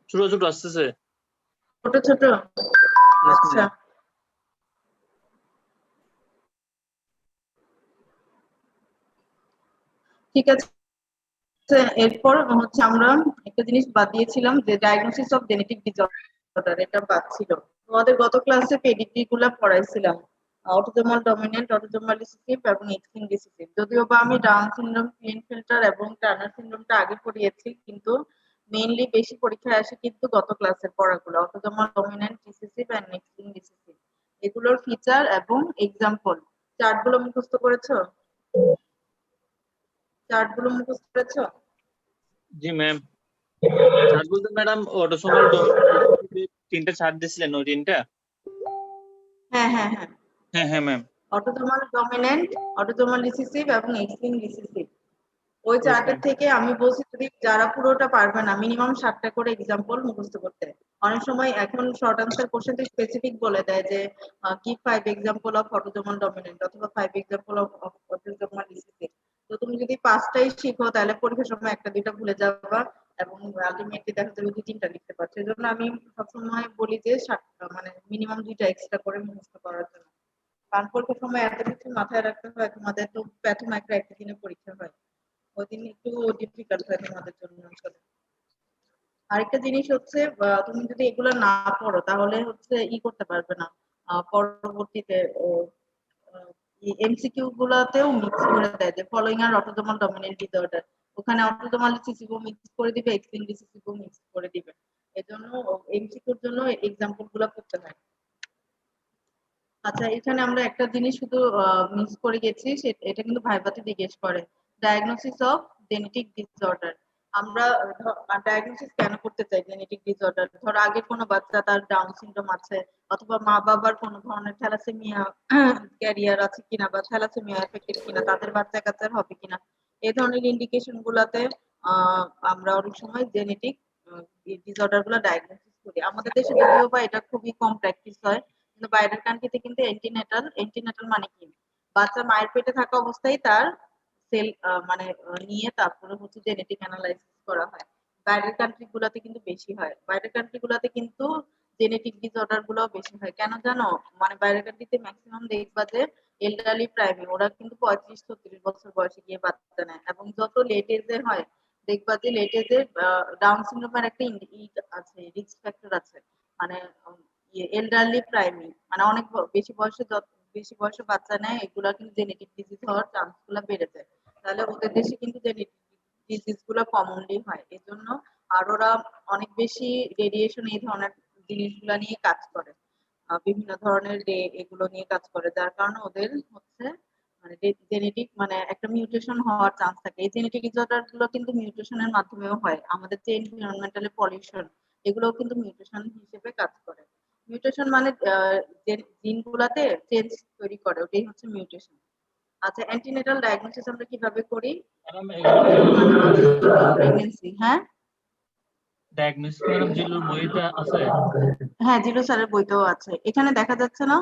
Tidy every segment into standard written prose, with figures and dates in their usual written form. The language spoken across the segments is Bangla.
ছোট ছোট আসতেছে। ছোট ছোট, Yes, আচ্ছা ma'am. ঠিক আছে। এরপর হচ্ছে আমরা একটা জিনিস বাদ দিয়েছিলাম যে ডায়াগনোসিস অফ জেনেটিক ডিসঅর্ডার, এটা বাদ ছিল। তোমাদের গত ক্লাসে পেডিগ্রি গুলা পড়াইছিলাম, অটোজোমাল ডমিনেন্ট, অটোজোমাল রিসেসিভ এবং এক্স লিঙ্কড রিসেসিভ। যদিও বা আমি ডাউন সিনড্রোম, ক্লিনফিল্টার এবং টার্নার সিনড্রোমটা আগে পড়িয়েছি, কিন্তু মেইনলি বেশি পরীক্ষায় আসে কিন্তু গত ক্লাসের পড়াগুলো, autosomal dominant, recessive and X linked recessive, এগুলোর ফিচার এবং এক্সাম্পল। চার্টগুলো মুখস্থ করেছো? চার্টগুলো মুখস্থ করেছো? জি ম্যাম। চার্ট বলতে ম্যাডাম অটোসোমাল তিনটা চার্ট দিয়েছিলেন, ওই তিনটা? হ্যাঁ হ্যাঁ হ্যাঁ, হ্যাঁ হ্যাঁ ma'am. Autosomal dominant, autosomal recessive এবং এক্স লিঙ্কড রিসেসিভ। ওই Yes, চার্টের ma'am. থেকে আমি বলছি যদি যারা পুরোটা পারবে না, মিনিমাম 7টা করে এক্সাম্পল মুখস্থ করতে। অনেক সময় এখন শর্ট আনসার কোশ্চেন স্পেসিফিক বলে দেয় যে কি 5 এক্সাম্পল অফ অটোজোমাল ডমিনেন্ট অথবা 5 এক্সাম্পল অফ অটোজোমাল রিসেসিভ। তো তুমি যদি 5টাই শিখো তাহলে পরীক্ষার সময় একটা দুইটা ভুলে যাবা এবং আলটিমেটলি দেখা যাবে 2-3টা লিখতে পারছো। এই জন্য আমি সবসময় বলি যে মানে মিনিমাম 2টা এক্সট্রা করে মুখস্থ করার জন্য। কারণ পরীক্ষার সময় এত কিছু মাথায় রাখতে হয়, তোমাদের তো প্রথম একটা দিনে পরীক্ষা হয়, ওই দিন একটু ডিফিকাল্ট হয় তোমাদের জন্য আসলে। আরেকটা জিনিস হচ্ছে তুমি যদি এগুলো না পড়ো তাহলে হচ্ছে করতে পারবে না, পরবর্তীতে এমসিকিউ গুলাতেও মিক্স করে দেয় যে ফলোইং আর অটোজোমাল ডমিনেন্ট ডিসঅর্ডার, ওখানে অটোজোমাল রিসেসিভ মিক্স করে দিবে, এক্স লিঙ্কড রিসেসিভ মিক্স করে দিবে। এজন্য এমসিকিউর জন্য এক্সাম্পল গুলো করতে হয়। আচ্ছা, এখানে আমরা একটা জিনিস শুধু মিস করে গেছি, এটা কিন্তু ভাইভাতে জিজ্ঞেস করে, ডায়াগনোসিস অফ জেনেটিক ডিসঅর্ডার। আমরা ডায়াগনোসিস কেন করতে চাই জেনেটিক ডিসঅর্ডার? ধরো আগে কোনো বাচ্চা তার ডাউন সিনড্রোম আছে, অথবা মা বাবার কোনো ধরনের থ্যালাসেমিয়া ক্যারিয়ার আছে কিনা, বা থ্যালাসেমিয়া এফেক্টেড কিনা, তাদের বাচ্চা কাচ্চার হবে কিনা, এই ধরনের ইন্ডিকেশন গুলাতে আমরা অনেক সময় জেনেটিক ডিসঅর্ডার গুলো ডায়াগনোসিস করি। আমাদের দেশে যদিও বা এটা খুবই কম প্র্যাকটিস হয়, কিন্তু বাইরের কান্ট্রিতে কিন্তু এন্টিনেটাল, এন্টিনেটাল মানে কি, বাচ্চা মায়ের পেটে থাকা অবস্থায় তার সেল মানে নিয়ে তারপরে হচ্ছে জেনেটিক অ্যানালাইসিস করা হয়। বাইরের কান্ট্রি গুলাতে কিন্তু বেশি হয়, বাইরের কান্ট্রি গুলাতে কিন্তু জেনেটিক ডিসঅর্ডার গুলো বেশি হয়। কেন জানো? মানে বাইরের কান্ট্রিতে ম্যাক্সিমাম দেখবা যে এলডারলি প্রাইমে ওরা কিন্তু 35-36 বছর বয়সে গিয়ে বাচ্চা নেয়, এবং যত লেট এজে হয় দেখবা যে লেট এজে ডাউন সিনড্রোমের একটা আছে, রিস্ক ফ্যাক্টর আছে। মানে এলডারলি প্রাইমে মানে অনেক বেশি বয়সে, যত বেশি বয়সে বাচ্চা নেয় এগুলা কিন্তু জেনেটিক ডিজিজ হওয়ার চান্স গুলা বেড়ে যায়। তাহলে ওদের দেশে কিন্তু জেনেটিক ডিজিজ গুলো কমনলি হয়, এই জন্য আর ওরা অনেক বেশি রেডিয়েশন এই ধরনের জিনিসগুলা নিয়ে কাজ করে, বিভিন্ন ধরনের রে এগুলো নিয়ে কাজ করে, যার কারণে ওদের হচ্ছে মানে জেনেটিক মানে একটা মিউটেশন হওয়ার চান্স থাকে। এই জেনেটিক ডিসঅর্ডার গুলো কিন্তু মিউটেশনের মাধ্যমেও হয়। আমাদের যে এনভায়রনমেন্টাল পলিউশন, এগুলোও কিন্তু মিউটেশন হিসেবে কাজ করে। মিউটেশন মানে জিন গুলাতে চেঞ্জ তৈরি করে, ওটাই হচ্ছে মিউটেশন। আচ্ছা, অ্যান্টিনেটাল ডায়াগনোসিস আমরা কিভাবে করি? ম্যাডাম এখানে মানে হচ্ছে প্রেগন্যান্সি। হ্যাঁ ডায়াগনোসিস ম্যাডাম জিল্লুর বইটা আছে? হ্যাঁ, জিরো স্যারের বইতেও আছে। এখানে দেখা যাচ্ছে না?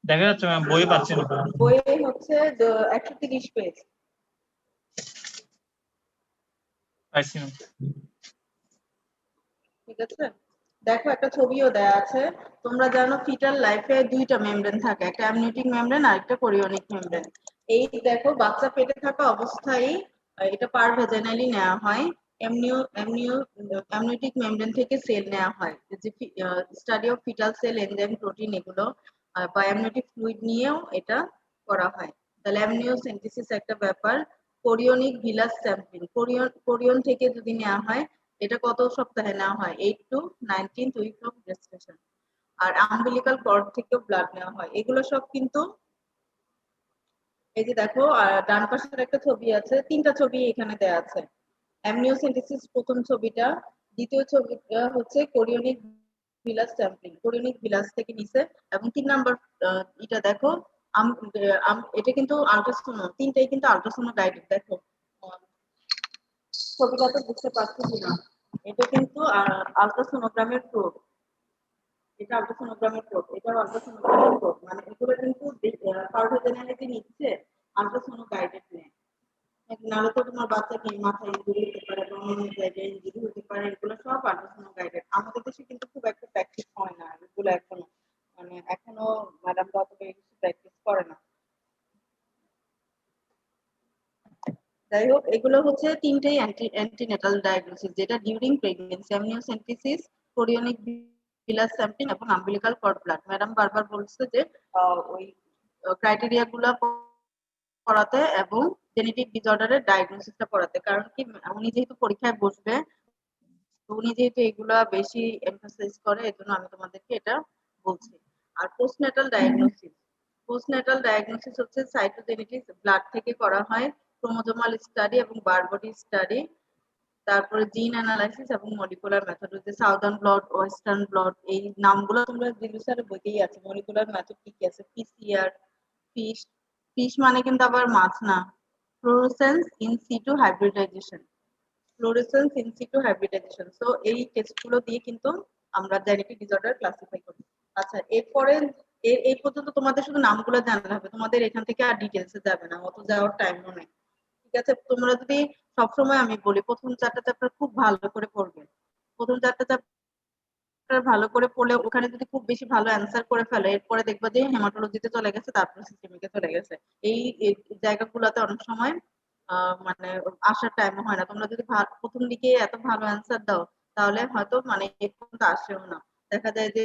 দেখা যাচ্ছে ম্যাম, বই পাচ্ছি না। বইয়ে হচ্ছে 130 পেজ। পাইছি না। ঠিক আছে, দেখো একটা ছবিও দেয়া আছে। তোমরা জানো ফিটাল লাইফে দুইটা মেমব্রেন থাকে, একটা অ্যামনিওটিক মেমব্রেন আর একটা কোরিওনিক মেমব্রেন। এই দেখো বাচ্চা পেটে থাকা অবস্থায় এটা পারভেজাইনালি নেওয়া হয়। অ্যামনিওটিক মেমব্রেন থেকে সেল নেওয়া হয়, যে study of fetal cell, enzyme, protein এগুলো বা অ্যামনিওটিক ফ্লুইড নিয়েও এটা করা হয়। তাহলে অ্যামনিওসেন্টেসিস একটা ব্যাপার। কোরিওনিক ভিলাস স্যাম্পলিং, কোরিয়ন থেকে যদি নেওয়া হয়, এটা কত সপ্তাহে নেওয়া হয়? 8 to 19th week of gestation. আর আম্বিলিকাল কর্ড থেকেও ব্লাড নেওয়া হয়। এগুলো সব কিন্তু এই যে দেখো ডান পাশের একটা ছবি আছে, তিনটা ছবি এখানে দেয়া আছে। অ্যামনিওসেন্টেসিস প্রথম ছবিটা, দ্বিতীয় ছবিটা হচ্ছে chorionic villus sampling, chorionic villus থেকে নিছে, এবং 3 নাম্বার এটা দেখো এটা কিন্তু আল্ট্রাসোনো, তিনটাই কিন্তু আল্ট্রাসোনো গাইডেড। দেখো ছবিটা তো বুঝতে পারছো কিনা, এটা কিন্তু আল্ট্রাসোনোগ্রামের প্রোব, এটা আল্ট্রাসোনোগ্রামের প্রোব, এটাও আল্ট্রাসোনোগ্রামের প্রোব। মানে এগুলো কিন্তু পারভেজাইনালি নিচ্ছে, আল্ট্রাসোনো গাইডেড নেয়। নাহলে তো তোমার বাচ্চাকে মাথায় ইনজুরি হতে পারে বা অন্য জায়গায় ইনজুরি হতে পারে, এগুলো সব আল্ট্রাসাউন্ড গাইডেড। আমাদের দেশে কিন্তু খুব একটা প্র্যাকটিস হয় না এগুলো এখনো, মানে এখনো ম্যাডামরা অত বেশি প্র্যাকটিস করে না। যাই হোক, এগুলো হচ্ছে তিনটেই অ্যান্টিনেটাল ডায়াগনোসিস, যেটা during pregnancy, amniocentesis, chorionic villus sampling এবং আম্বিলিকাল কর্ড ব্লাড। ম্যাডাম বারবার বলছে যে ওই ক্রাইটেরিয়া গুলা পড়াতে এবং জেনেটিক ডিসঅর্ডারের ডায়াগনোসিসটা পড়াতে। কারণ কি, উনি যেহেতু পরীক্ষায় বসবে, তো উনি যেহেতু এগুলা বেশি এমফাসাইজ করে, এজন্য আমি তোমাদেরকে এটা বলছি। আর পোস্টন্যাটাল ডায়াগনোসিস, পোস্টন্যাটাল ডায়াগনোসিস হচ্ছে সাইটোজেনেটিক্স, ব্লাড থেকে করা হয়, ক্রোমোজোমাল স্টাডি এবং বারবডি স্টাডি, তারপরে জিন অ্যানালাইসিস এবং মলিকুলার মেথড। হচ্ছে সাউদার্ন ব্লট, ওয়েস্টার্ন ব্লট, এই নামগুলো তোমরা জিজ্ঞাসার বইতেই আছে। মলিকুলার মেথড কি কি আছে, পিসিআর, ফিশ, ফিশ মানে কিন্তু আবার মাছ না, fluorescence in situ hybridization, fluorescence in situ hybridization. So এই টেস্টগুলো দিয়ে কিন্তু আমরা জেনেটিক ডিসঅর্ডার ক্লাসিফাই করি। আচ্ছা, এরপরে এই পর্যন্ত তোমাদের শুধু নামগুলো জানতে হবে, তোমাদের এখান থেকে আর ডিটেলসে যাবে না, অত যাওয়ার টাইমও নেই। ঠিক আছে, তোমরা যদি সবসময় আমি বলি প্রথম 4টা চ্যাপ্টার খুব ভালো করে পড়বে, প্রথম 4টা চ্যাপ্টার ভালো করে পড়লে ওখানে যদি খুব বেশি ভালো অ্যান্সার করে ফেলে, এরপরে দেখবা যে হেমাটোলজিতে চলে গেছে, তারপর সিস্টেমিকে চলে গেছে। এই এই জায়গাগুলোতে অনেক সময় মানে আসার টাইম হয় না। তোমরা যদি প্রথম দিকে এত ভালো অ্যান্সার দাও, তাহলে হয়তো মানে এ পর্যন্ত আসেও না। দেখা যায় যে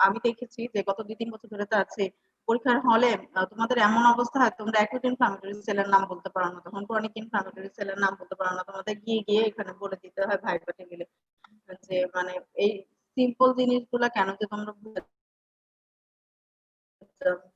আমি দেখেছি যে গত 2-3 বছর ধরে তো আছে, পরীক্ষার হলে তোমাদের এমন অবস্থা হয় তোমরা অ্যাকুট ইনফ্লামেটরি সেলের নাম বলতে পারো না, তখন ক্রনিক ইনফ্লামেটরি সেলের নাম বলতে পারো না, তোমাদের গিয়ে গিয়ে এখানে বলে দিতে হয় ভাইবা টেবিলে যে মানে এই সিম্পল জিনিসগুলা কেন যে তোমরা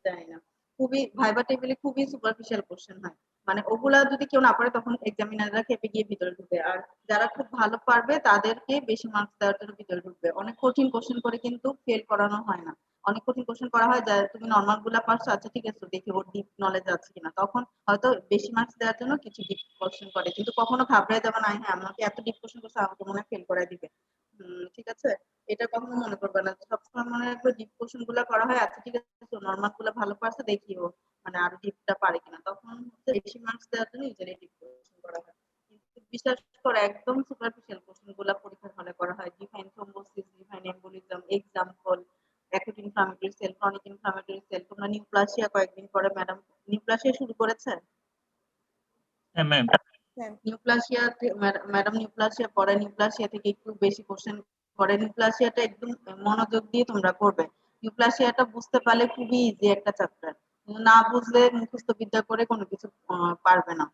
জানি না। খুবই ভাইবা টেবিলে খুবই সুপারফিশিয়াল কোশ্চেন হয়, মানে ওগুলা যদি কেউ না পারে তখন এক্সামিনাররা খেপে গিয়ে ভিতরে ঢুকে, আর যারা খুব ভালো পারবে তাদেরকে বেশি মার্কস দেওয়ার জন্য ভিতরে ঢুকবে। অনেক কঠিন কোশ্চেন করে কিন্তু ফেল করানো হয় না, অনেক কঠিন কোশ্চেন করা হয় যা তুমি নর্মাল গুলা পারছো, আচ্ছা ঠিক আছে দেখি ওর ডিপ নলেজ আছে কিনা, তখন হয়তো বেশি মার্কস দেওয়ার জন্য কিছু ডিপ কোশ্চেন করে, কিন্তু কখনো ঘাবড়ায় যাবে না, হ্যাঁ আমাকে এত ডিপ কোশ্চেন করছে আমাকে মনে হয় ফেল করাই দিবে। ঠিক আছে, এটা কখনো মনে করবে না, সবসময় মনে রাখবে ডিপ কোশ্চেন গুলা করা হয়, আচ্ছা ঠিক আছে নর্মাল গুলা ভালো পারছে দেখিও মানে আরো ডিপটা পারে কিনা, তখন হচ্ছে বেশি মার্কস দেওয়ার জন্য নিজেরাই ডিপ কোশ্চেন করা হয়। কিন্তু বিশ্বাস করে একদম সুপারফিশিয়াল কোশ্চেন গুলা পরীক্ষার হলে করা হয়, define thrombosis, define embolism, example, acute inflammatory cell, chronic inflammatory cell. তোমরা নিউপ্লাসিয়া কয়েকদিন পরে ম্যাডাম নিউপ্লাসিয়া শুরু করেছে। হ্যাঁ ম্যাম। নিউপ্লাসিয়া ম্যাডাম নিউপ্লাসিয়া পড়ে, নিউপ্লাসিয়া থেকে একটু বেশি কোশ্চেন করে, নিউপ্লাসিয়াটা একদম মনোযোগ দিয়ে তোমরা করবে। নিউপ্লাসিয়াটা বুঝতে পারলে খুবই ইজি একটা চ্যাপ্টার, না বুঝলে মুখস্থ বিদ্যা করে কোনো কিছু পারবে না।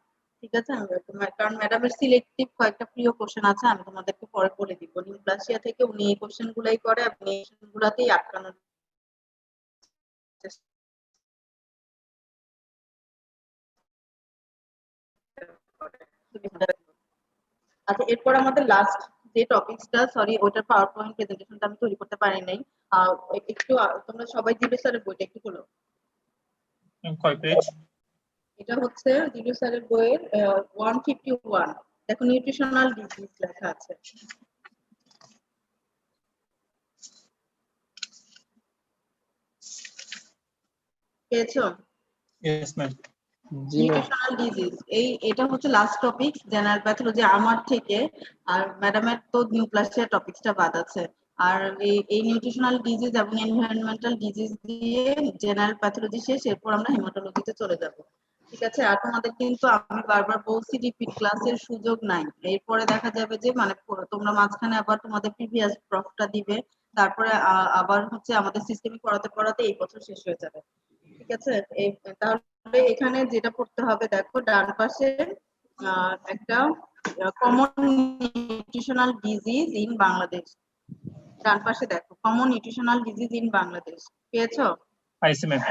ঠিক আছে, কারণ ম্যাডামের সিলেক্টিভ কয়েকটা প্রিয় কোশ্চেন আছে, আমি তোমাদেরকে পরে বলে দিব। নিউপ্লাসিয়া থেকে উনি এই কোশ্চেন গুলাই করে এবং এই কোশ্চেন গুলাতেই আটকানোর চেষ্টা করে। আচ্ছা, এরপর আমাদের লাস্ট যে টপিকসটা, সরি ওটার পাওয়ার পয়েন্ট প্রেজেন্টেশনটা আমি তৈরি করতে পারি নাই। একটু তোমরা সবাই জিবি স্যারের বইটা একটু খোলো। কয় পেজ? এটা হচ্ছে জিবি স্যারের বইয়ের 151। দেখো নিউট্রিশনাল ডিজিজ লেখা আছে, পেয়েছো? Yes ma'am. জি ম্যাম। নিউট্রিশনাল ডিজিজ, এটা হচ্ছে লাস্ট টপিক জেনারেল প্যাথোলজি আমার থেকে, আর ম্যাডামের তো নিউপ্লাসিয়া টপিকসটা বাদ আছে। আর এই নিউট্রিশনাল ডিজিজ এবং এনভায়রনমেন্টাল ডিজিজ দিয়ে জেনারেল প্যাথোলজি শেষ, এরপর আমরা হেমাটোলজিতে চলে যাব। ঠিক আছে, আর তোমাদের কিন্তু আমি বারবার বলছি রিপিট ক্লাসের সুযোগ নাই, এরপরে দেখা যাবে যে মানে তোমরা মাঝখানে আবার তোমাদের প্রিভিয়াস প্রফটা দিবে, তারপরে আবার হচ্ছে আমাদের সিস্টেমিক পড়াতে পড়াতে এই বছর শেষ হয়ে যাবে। ঠিক আছে, তাহলে এখানে যেটা পড়তে হবে দেখো ডান পাশে একটা common nutritional disease in Bangladesh, ডান পাশে দেখো common nutritional disease in Bangladesh, পেয়েছো? পাইছি ম্যাম।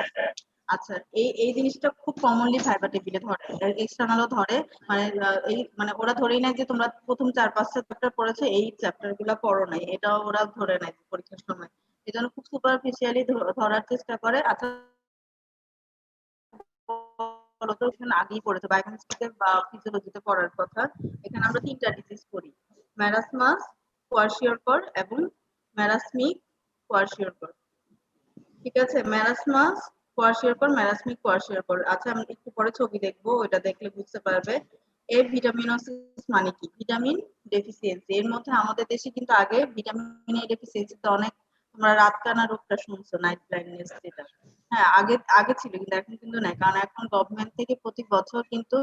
আচ্ছা, এই জিনিসটা খুব কমনলি ভাইবা টেবিলে ধরে, এক্সটার্নালও ধরে, মানে এই মানে ওরা ধরেই নেয় যে তোমরা প্রথম 4-5টা চ্যাপ্টার পড়েছো, এই চ্যাপ্টার গুলা পড়ো নাই, এটাও ওরা ধরে নেয় পরীক্ষার সময়, এই জন্য খুব সুপারফিশিয়ালি ধরার চেষ্টা করে। আচ্ছা, আগেই পড়েছে বায়োকেমিস্ট্রিতে বা ফিজিওলজিতে পড়ার কথা। এখানে আমরা 3টা ডিজিজ পড়ি, ম্যারাসমাস, কোয়াশিওরকর এবং ম্যারাসমিক কোয়াশিওরকর। ঠিক আছে, ম্যারাসমাস, কোয়াশিয়কর, মেলাসমিক কোয়াশিয়কর। আচ্ছা আমি একটু পরে ছবি দেখবো, ওটা দেখলে বুঝতে পারবে। এই ভিটামিনোসিস মানে কি? Vitamin deficiency. এর মধ্যে আমাদের দেশে কিন্তু আগে ভিটামিন এ ডেফিসিয়েন্সিতে অনেক, তোমরা রাতকানা রোগটা শুনছো, নাইট ব্লাইন্ডনেস যেটা। হ্যাঁ, আগে আগে ছিল কিন্তু এখন কিন্তু নাই, কারণ এখন গভর্নমেন্ট থেকে প্রতি বছর কিন্তু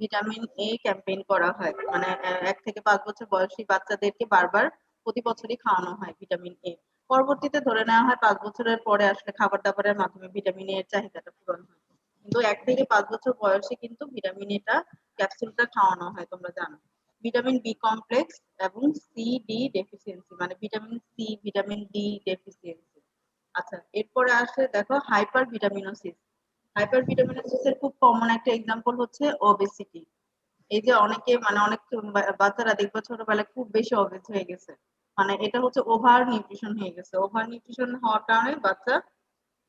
ভিটামিন এ ক্যাম্পেইন করা হয়, মানে 1 থেকে 5 বছর বয়সী বাচ্চাদেরকে বারবার প্রতি বছরই খাওয়ানো হয় ভিটামিন এ। পরবর্তীতে ধরে নেওয়া হয় 5 বছরের পরে আসলে খাবার দাবারের মাধ্যমে ভিটামিন এর চাহিদাটা পূরণ হয়, কিন্তু 1 থেকে 5 বছর বয়সে কিন্তু ভিটামিন এটা ক্যাপসুলটা খাওয়ানো হয়, তোমরা জানো। ভিটামিন বি কমপ্লেক্স এবং সি ডি ডেফিসিয়েন্সি, মানে vitamin C, vitamin D deficiency. আচ্ছা, এরপরে আসে দেখো হাইপার ভিটামিনোসিস। হাইপার ভিটামিনোসিস এর খুব কমন একটা এক্সাম্পল হচ্ছে ওবেসিটি। এই যে অনেকে, মানে অনেক বাচ্চারা দেখবা ছোটবেলায় খুব বেশি অবেজ হয়ে গেছে, মানে এটা হচ্ছে ওভার নিউট্রিশন হয়ে গেছে। ওভার নিউট্রিশন হওয়ার কারণে বাচ্চা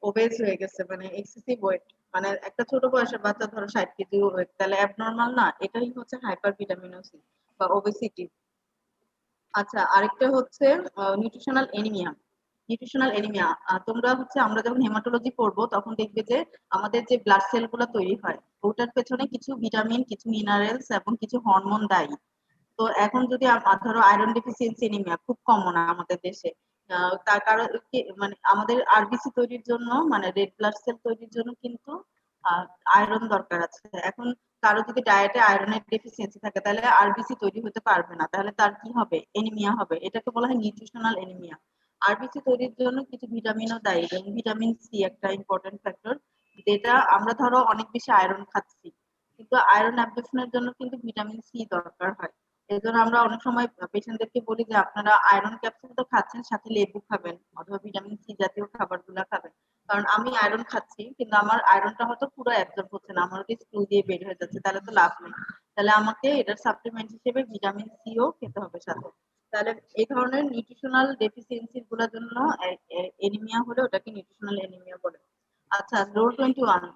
ওবেজ হয়ে গেছে, মানে এক্সেসিভ ওয়েট। মানে একটা ছোট বয়সের বাচ্চা ধরো 60 কেজি ওয়েট, তাহলে অ্যাবনর্মাল না? এটাই হচ্ছে হাইপার ভিটামিনোসিস বা ওবেসিটি। আচ্ছা, আরেকটা হচ্ছে নিউট্রিশনাল এনিমিয়া। নিউট্রিশনাল এনিমিয়া, তোমরা হচ্ছে আমরা যখন হেমাটোলজি পড়বো তখন দেখবে যে আমাদের যে ব্লাড সেল গুলো তৈরি হয় ওটার পেছনে কিছু ভিটামিন, কিছু মিনারেলস এবং কিছু হরমোন দায়ী। তো এখন যদি ধরো আয়রন ডেফিসিয়েন্সি এনিমিয়া খুব কমন আমাদের দেশে, তার কারণ মানে আমাদের আরবিসি তৈরির জন্য, মানে রেড ব্লাড সেল তৈরির জন্য কিন্তু আয়রন দরকার আছে। এখন কারো যদি ডায়েটে আয়রনের ডেফিসিয়েন্সি থাকে তাহলে আরবিসি তৈরি হতে পারবে না, তাহলে তার কি হবে? এনিমিয়া হবে। এটাকে বলা হয় নিউট্রিশনাল এনিমিয়া। আরবিসি তৈরির জন্য কিছু ভিটামিনও দায়ী, যেমন ভিটামিন সি একটা ইম্পর্টেন্ট ফ্যাক্টর, যেটা আমরা ধরো অনেক বেশি আয়রন খাচ্ছি, কিন্তু আয়রন অ্যাবজর্পশনের জন্য কিন্তু ভিটামিন সি দরকার হয়। এই জন্য আমরা অনেক সময় পেশেন্টদেরকে বলি যে আপনারা আয়রন ক্যাপসুল তো খাচ্ছেন, সাথে লেবু খাবেন অথবা ভিটামিন সি জাতীয় খাবারগুলো খাবেন। কারণ আমি আয়রন খাচ্ছি কিন্তু আমার আয়রনটা হয়তো পুরো অ্যাবজর্ব হচ্ছে না, আমার ওটা স্টুল দিয়ে বের হয়ে যাচ্ছে, তাহলে তো লাভ নেই। তাহলে আমাকে এটার সাপ্লিমেন্ট হিসেবে ভিটামিন সিও খেতে হবে সাথে। তাহলে এই ধরনের নিউট্রিশনাল ডেফিসিয়েন্সি গুলোর জন্য এনিমিয়া হলে ওটাকে নিউট্রিশনাল এনিমিয়া বলে। আচ্ছা, রোল 21,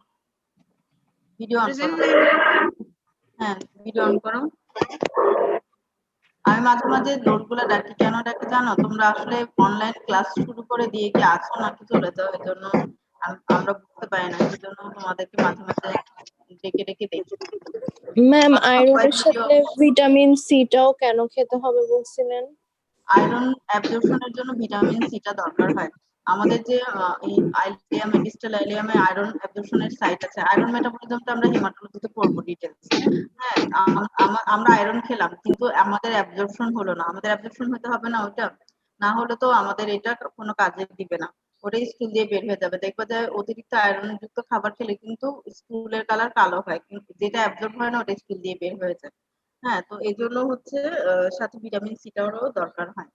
ভিডিও অন করো। হ্যাঁ, ভিডিও অন করো। আমি মাঝে মাঝে লোড গুলা ডাকি, কেন ডাকি জানো? তোমরা আসলে অনলাইন ক্লাস শুরু করে দিয়ে কি আছো নাকি চলে যাও, এই জন্য আমরা বুঝতে পারি না, এই জন্য তোমাদেরকে মাঝে মাঝে ডেকে ডেকে দেখি। ম্যাম, আচ্ছা, সবাই আয়রনের ভিডিও। সাথে ভিটামিন সিটাও কেন খেতে হবে বলছিলেন? আয়রন অ্যাবজর্পশনের জন্য ভিটামিন সিটা দরকার হয়। আমাদের যে এই আইলিয়ামে, ডিস্টাল আইলিয়ামে আয়রন অ্যাবজর্পশনের সাইট আছে। আয়রন মেটাবলিজমটা আমরা হেমাটোলজিতে পড়বো ডিটেইলস। হ্যাঁ, আমরা আয়রন খেলাম কিন্তু আমাদের অ্যাবজর্পশন হলো না। আমাদের অ্যাবজর্পশন হতে হবে না ওটা, না হলে তো আমাদের এটা কোনো কাজে দিবে না, ওটাই স্টুল দিয়ে বের হয়ে যাবে। দেখবা যে অতিরিক্ত আয়রন যুক্ত খাবার খেলে কিন্তু স্টুলের কালার কালো হয়, কিন্তু যেটা অ্যাবজর্ব হয় না ওটা স্টুল দিয়ে বের হয়ে যায়। হ্যাঁ, তো এই জন্য হচ্ছে সাথে ভিটামিন সিটারও দরকার হয়।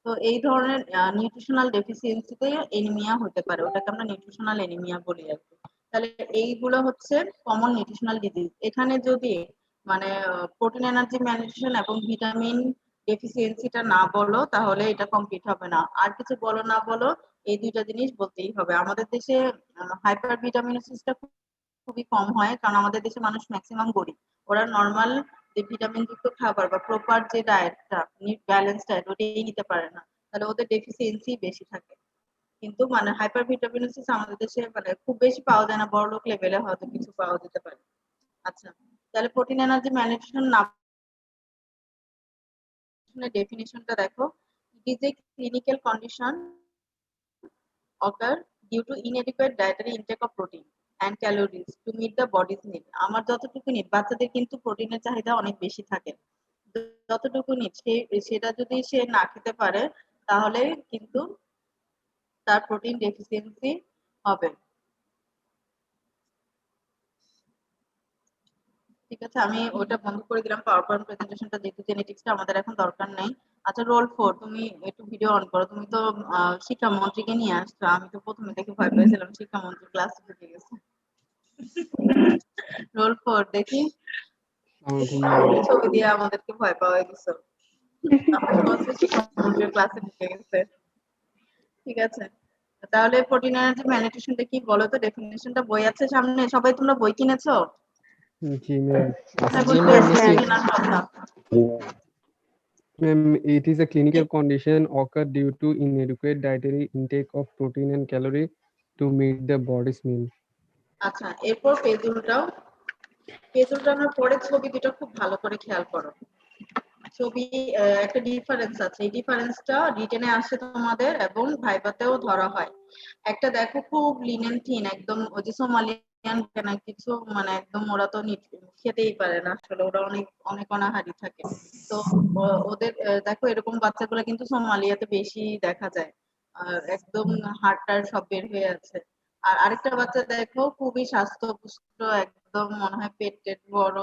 তো এই ধরনের নিউট্রিশনাল ডেফিসিয়েন্সিতে এনিমিয়া হতে পারে, ওটাকে আমরা নিউট্রিশনাল এনিমিয়া বলি আর কি। তাহলে এইগুলো হচ্ছে কমন নিউট্রিশনাল ডিজিজ। এখানে যদি মানে প্রোটিন, এনার্জি, ম্যালনিউট্রিশন এবং ভিটামিন ডেফিসিয়েন্সিটা না বলো তাহলে এটা কমপ্লিট হবে না। আর কিছু বলো না বলো, এই দুইটা জিনিস বলতেই হবে। আমাদের দেশে হাইপার ভিটামিনোসিসটা খুবই কম হয়, কারণ আমাদের দেশে মানুষ ম্যাক্সিমাম গরিব। ওরা নর্মাল যে ভিটামিন যুক্ত খাবার বা প্রপার যে ডায়েটটা, ব্যালেন্স ডায়েট, ওটাই নিতে পারে না, তাহলে ওদের ডেফিসিয়েন্সি বেশি থাকে। কিন্তু মানে হাইপার ভিটামিনোসিস আমাদের দেশে মানে খুব বেশি পাওয়া যায় না, বড়লোক লেভেলে হয়তো কিছু পাওয়া যেতে পারে। আচ্ছা, তাহলে প্রোটিন, এনার্জি, ম্যালনিউট্রিশন না ডেফিনিশনটা দেখো। It is a clinical condition occur due to inadequate dietary intake of protein and calories to meet the body's need. আমার যতটুকু নিড, বাচ্চাদের কিন্তু প্রোটিনের চাহিদা অনেক বেশি থাকে। যতটুকু নিড সেটা যদি সে না খেতে পারে তাহলে কিন্তু তার প্রোটিন ডেফিসিয়েন্সি হবে। ঠিক আছে, আমি ওটা বন্ধ করে দিলাম পাওয়ার পয়েন্ট প্রেজেন্টেশনটা, যেহেতু জেনেটিক্সটা আমাদের এখন দরকার নেই। আচ্ছা, রোল 4, তুমি একটু ভিডিও অন করো। তুমি তো শিক্ষামন্ত্রীকে নিয়ে আসছো, আমি তো প্রথমে দেখে ভয় পেয়েছিলাম শিক্ষামন্ত্রী ক্লাস ঢুকে গেছে। রোল 4 দেখি। ছবি দিয়ে আমাদেরকে ভয় পাওয়াই দিছো। আমার বলছে শিক্ষামন্ত্রীর ক্লাসে ঢুকে গেছে। ঠিক আছে, তাহলে প্রোটিন, এনার্জি, ম্যালনিউট্রিশনটা কি বলো তো? ডেফিনিশনটা বই আছে সামনে, সবাই তোমরা বই কিনেছো? জি ম্যাম। কেনার কথা। Ma'am, it is a clinical condition occur due to inadequate dietary intake of protein and calorie to meet the body's meal. আচ্ছা, এরপর পেজ উল্টাও। পেজ উল্টানোর পরে ছবি দুটো খুব ভালো করে খেয়াল করো। ছবি একটা ডিফারেন্স আছে, এই ডিফারেন্সটা রিটেনে আসে তোমাদের এবং ভাইভাতেও ধরা হয়। একটা দেখো খুব লিনেন থিন, একদম ওই যে সোমালিয়ান না কিছু, মানে একদম ওরা তো খেতেই পারে না আসলে, ওরা অনেক অনেক অনাহারি থাকে। তো ওদের দেখো এরকম বাচ্চাগুলো কিন্তু সোমালিয়াতে বেশি দেখা যায়, আর একদম হাড়টার সব বের হয়ে আছে। আর আরেকটা বাচ্চা দেখো খুবই স্বাস্থ্যপুষ্ট, একদম মনে হয় পেট টেট বড়,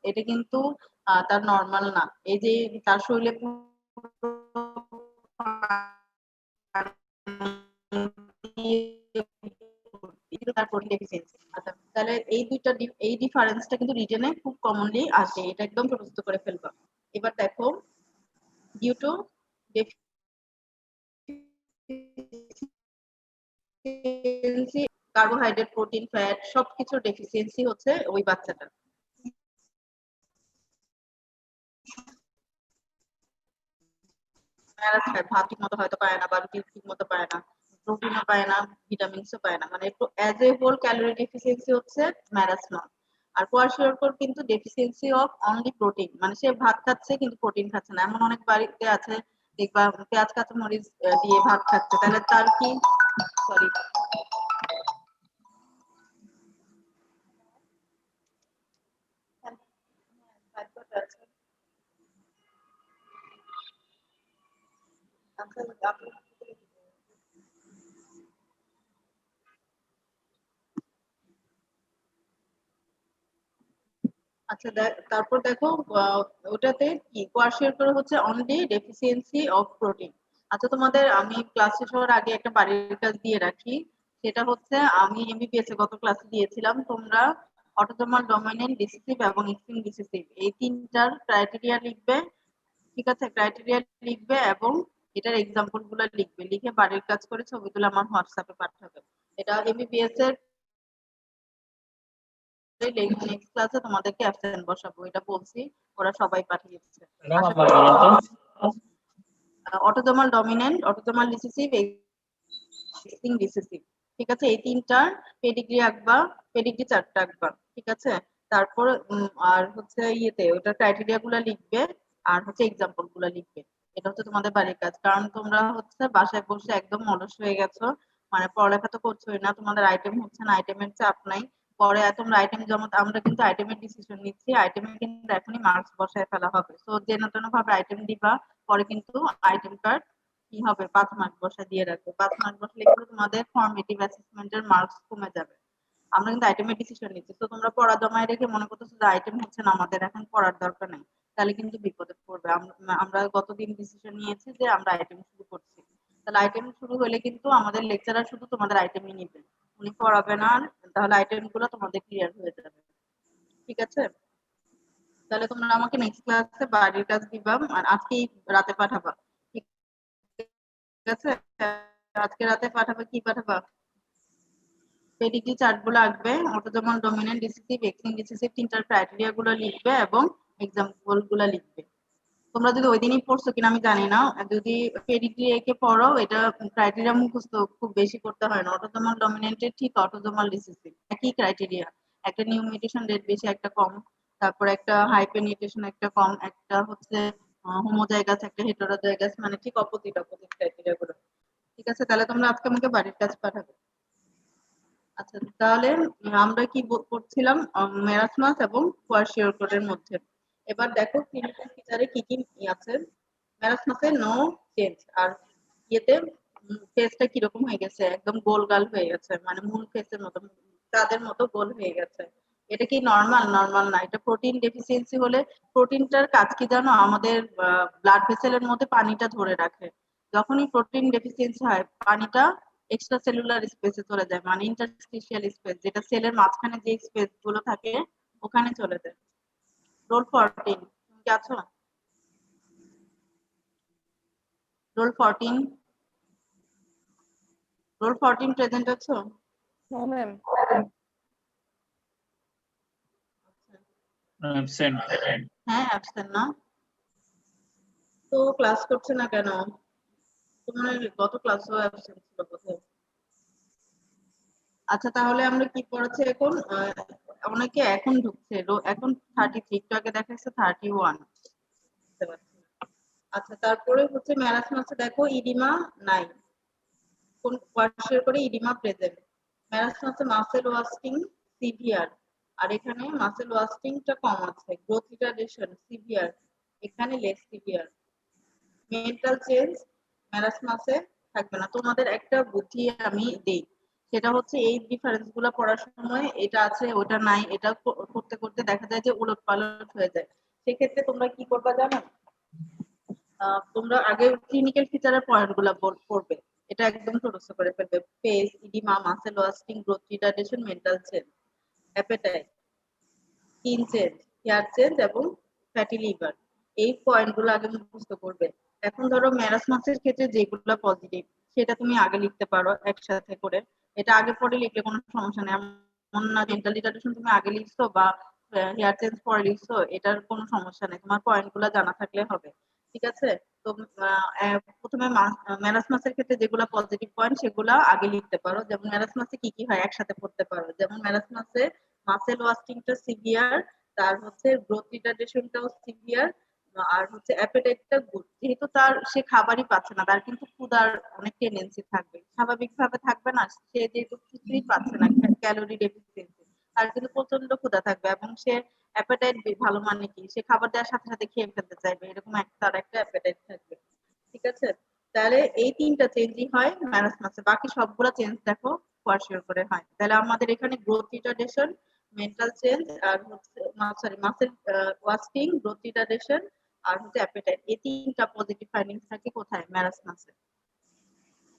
এটা কিন্তু তার নরমাল না। এই যে তার শরীরে তার প্রোটিন ডেফিসিয়েন্সি। আচ্ছা, তাহলে এই দুইটা এই ডিফারেন্সটা কিন্তু রিটেনে খুব কমনলি আসে, এটা একদম ছোট করে ফেলবা। এবার দেখো due to deficiency carbohydrate, protein, fat সবকিছুর ডেফিসিয়েন্সি হচ্ছে ওই বাচ্চাটা। ভাত ঠিক মতো হয়তো পায় না, বা রুটি ঠিক মতো পায় না, প্রোটিনও পায় না, ভিটামিনসও পায় না, মানে as a whole calorie deficiency হচ্ছে ম্যারাথন। আর কোয়ারশিওর কিন্তু ডেফিসিয়েন্সি অফ অনলি প্রোটিন, মানে সে ভাত খাচ্ছে কিন্তু প্রোটিন খাচ্ছে না। এমন অনেক বাড়িতে আছে দেখবা পেঁয়াজ কাঁচামরিচ দিয়ে ভাত খাচ্ছে, তাহলে তার কি, সরি আচ্ছা, তারপর দেখো ওটাতে কি কোয়ারশিওর হচ্ছে অনলি ডেফিসিয়েন্সি অফ প্রোটিন। আচ্ছা, তোমাদের আমি ক্লাস শেষ হওয়ার আগে একটা বাড়ির কাজ দিয়ে রাখি, সেটা হচ্ছে আমি এমবিবিএস এ গত ক্লাসে দিয়েছিলাম, তোমরা অটোজোমাল ডমিনেন্ট রিসেসিভ এবং এক্সিং রিসেসিভ এই তিনটার ক্রাইটেরিয়া লিখবে। ঠিক আছে, ক্রাইটেরিয়া লিখবে এবং এটার এক্সাম্পল গুলো লিখবে, লিখে বাড়ির কাজ করে ছবিগুলো আমার হোয়াটসঅ্যাপে পাঠাবে। এটা এমবিবিএস এর নেক্সট ক্লাসে তোমাদেরকে অ্যাবসেন্ট বসাবো, এটা বলছি, ওরা সবাই পাঠিয়েছে। ম্যাডাম আশা আবার করি বলেন তো। অটোজোমাল ডমিনেন্ট, অটোজোমাল রিসেসিভ, এক্সিং রিসেসিভ। ঠিক আছে, এই তিনটার পেডিগ্রি আঁকবা, পেডিগ্রি চার্টটা আঁকবা। ঠিক আছে, তারপর আর হচ্ছে ইয়েতে ওটা ক্রাইটেরিয়া গুলা লিখবে, আর হচ্ছে এক্সাম্পল গুলা লিখবে। এটা হচ্ছে তোমাদের বাড়ির কাজ, কারণ তোমরা হচ্ছে বাসায় বসে একদম অলস হয়ে গেছো, মানে পড়ালেখা তো করছোই না, তোমাদের আইটেম হচ্ছে না, আইটেমের চাপ নাই। পরে তোমরা আইটেম জমা, আমরা কিন্তু আইটেমের ডিসিশন নিচ্ছি, আইটেমে কিন্তু এখনই মার্কস বসায় ফেলা হবে। তো যেন তেন ভাবে আইটেম দিবা, পরে কিন্তু আইটেম কার্ড কি হবে 5 মার্ক বসা দিয়ে রাখবে। 5 মার্ক বসলে কিন্তু তোমাদের ফর্মেটিভ অ্যাসেসমেন্টের মার্কস কমে যাবে। আমরা কিন্তু আইটেমের ডিসিশন নিচ্ছি, তো তোমরা পড়া জমায় রেখে মনে করতেছো যে আইটেম হচ্ছে না আমাদের এখন পড়ার দরকার নেই, তাহলে কিন্তু বিপদে পড়বে। আমরা গতদিন ডিসিশন নিয়েছি যে আমরা আইটেম শুরু করছি, তাহলে আইটেম শুরু হলে কিন্তু আমাদের লেকচারার শুধু তোমাদের আইটেমই নিবে, উনি পড়াবে না, তাহলে আইটেম গুলো তোমাদের ক্লিয়ার হয়ে যাবে। ঠিক আছে, তাহলে তোমরা আমাকে নেক্সট ক্লাসে বাড়ির কাজ দিবা, আর আজকেই রাতে পাঠাবা। ঠিক আছে, আজকে রাতে পাঠাবে, কি পাঠাবা, পেডিগ্রি চার্ট গুলো আঁকবে, অটোজোমাল ডমিনেন্ট রিসেসিভ, এক্সিং রিসেসিভ তিনটার ক্রাইটেরিয়া গুলো লিখবে এবং এক্সাম্পল গুলো লিখবে। তোমরা যদি ওই দিনই পড়ছো কিনা আমি জানি না, যদি পেডিগ্রি একে পড়ো, এটা ক্রাইটেরিয়া মুখস্থ খুব বেশি করতে হয় না, অটোজোমাল ডমিনেন্টের ঠিক অটোজোমাল রিসেসিভ একই ক্রাইটেরিয়া, একটা নিউ মিউটেশন রেট বেশি একটা কম, তারপর একটা হাইপেনিটেশন একটা কম, একটা হচ্ছে হোমোজাইগাস একটা হেটেরোজাইগাস, মানে ঠিক অপোজিট অপোজিট ক্রাইটেরিয়া গুলো। ঠিক আছে, তাহলে তোমরা আজকে আমাকে বাড়ির কাজ পাঠাবে। আচ্ছা, তাহলে আমরা কি করছিলাম, মেরাসমাস এবং কোয়ারশিওর এর মধ্যে। এবার দেখো ক্লিনিক্যাল ফিচারে কি কি আছে। মেরাসমাসে নো চেঞ্জ, আর ইয়েতে ফেসটা কিরকম হয়ে গেছে, একদম গোল গাল হয়ে গেছে, মানে মূল ফেসের মতো, তাদের মতো গোল হয়ে গেছে। এটা কি নরমাল? নরমাল না, এটা প্রোটিন ডেফিসিয়েন্সি হলে। প্রোটিনটার কাজ কি জানো, আমাদের ব্লাড ভেসেলের মধ্যে পানিটা ধরে রাখে। যখনই প্রোটিন ডেফিসিয়েন্সি হয়, পানিটা এক্সট্রা সেলুলার স্পেসে চলে যায়, মানে ইন্টারস্টিশিয়াল স্পেস, যেটা সেলের মাঝখানে যে স্পেস গুলো থাকে ওখানে চলে যায়। রোল 14, তুমি কি আছো? রোল 14, রোল 14 প্রেজেন্ট আছো? Ma'am absent. হ্যাঁ, অ্যাবসেন্ট না তো ক্লাস করছে না কেন? তোমার গত ক্লাসও অ্যাবসেন্ট ছিল বোধহয়। আচ্ছা তাহলে আমরা কি পড়াচ্ছি এখন? অনেকে এখন ঢুকছে, এখন 33, একটু আগে দেখাচ্ছে 31। বুঝতে পারছি না। আচ্ছা তারপরে হচ্ছে ম্যারাসমাসে দেখো ইডিমা নাই, কোন কোয়ার্সের করে ইডিমা প্রেজেন্ট। ম্যারাসমাসে মাসেল ওয়াস্টিং সিভিয়ার, আর এখানে মাসেল ওয়াস্টিংটা কম আছে। গ্রোথ রিটার্ডেশন সিভিয়ার, এখানে লেস সিভিয়ার। মেন্টাল চেঞ্জ ম্যারাসমাসে থাকবে না। তোমাদের একটা বুদ্ধি আমি দেই, সেটা হচ্ছে এই ডিফারেন্স গুলা পড়ার সময় এটা আছে ওটা নাই, এটা করতে করতে দেখা যায় যে উলট পালট হয়ে যায়। সেক্ষেত্রে তোমরা কি করবা জানো? তোমরা আগে ক্লিনিক্যাল ফিচারের পয়েন্ট গুলা পড়বে, এটা একদম ছোটস্থ করে ফেলবে। Face, edema, muscle wasting, growth retardation, mental change, appetite, skin change, hair change এবং ফ্যাটি লিভার, এই পয়েন্ট গুলো আগে মুখস্থ করবে। এখন ধরো ম্যারাসমাসের ক্ষেত্রে যেগুলো পজিটিভ সেটা তুমি আগে লিখতে পারো একসাথে করে, এটা আগে পরে লিখলে কোনো সমস্যা নেই। এমন না ডেন্টাল রিটার্ডেশন তুমি আগে লিখছো বা হেয়ার চেঞ্জ পরে লিখছো, এটার কোনো সমস্যা নেই, তোমার পয়েন্ট গুলো জানা থাকলে হবে। ঠিক আছে? তো প্রথমে ম্যারাসমাসের ক্ষেত্রে যেগুলো পজিটিভ পয়েন্ট সেগুলো আগে লিখতে পারো। যেমন ম্যারাসমাসে কি কি হয় একসাথে পড়তে পারো, যেমন ম্যারাসমাসে মাসেল ওয়াস্টিংটা সিভিয়ার, তার হচ্ছে গ্রোথ রিটার্ডেশনটাও সিভিয়ার, আর হচ্ছে অ্যাপেটাইটটা গুড। যেহেতু সে খাবারই পাচ্ছে না, তার কিন্তু ক্ষুধার অনেক টেন্ডেন্সি থাকবে, স্বাভাবিকভাবে থাকবে না, সে যেহেতু কিছুই পাচ্ছে না, ক্যালোরি ডেফিসিয়েন্সি, তার কিন্তু প্রচন্ড ক্ষুধা থাকবে এবং সে অ্যাপেটাইট ভালো মানে কি সে খাবার দেওয়ার সাথে সাথে খেয়ে ফেলতে চাইবে, এরকম তার একটা অ্যাপেটাইট থাকবে। ঠিক আছে? তাহলে এই তিনটা চেঞ্জই হয় ম্যারাসমাসে, বাকি সবগুলা চেঞ্জ দেখো কোয়ার্সিওর করে হয়। তাহলে আমাদের এখানে গ্রোথ রিটার্ডেশন, মেন্টাল চেঞ্জ, আর হচ্ছে sorry muscle wasting, growth retardation আর হচ্ছে অ্যাপেটাইট, এই তিনটা পজিটিভ ফাইন্ডিংস থাকে কোথায়? ম্যারাসমাসে।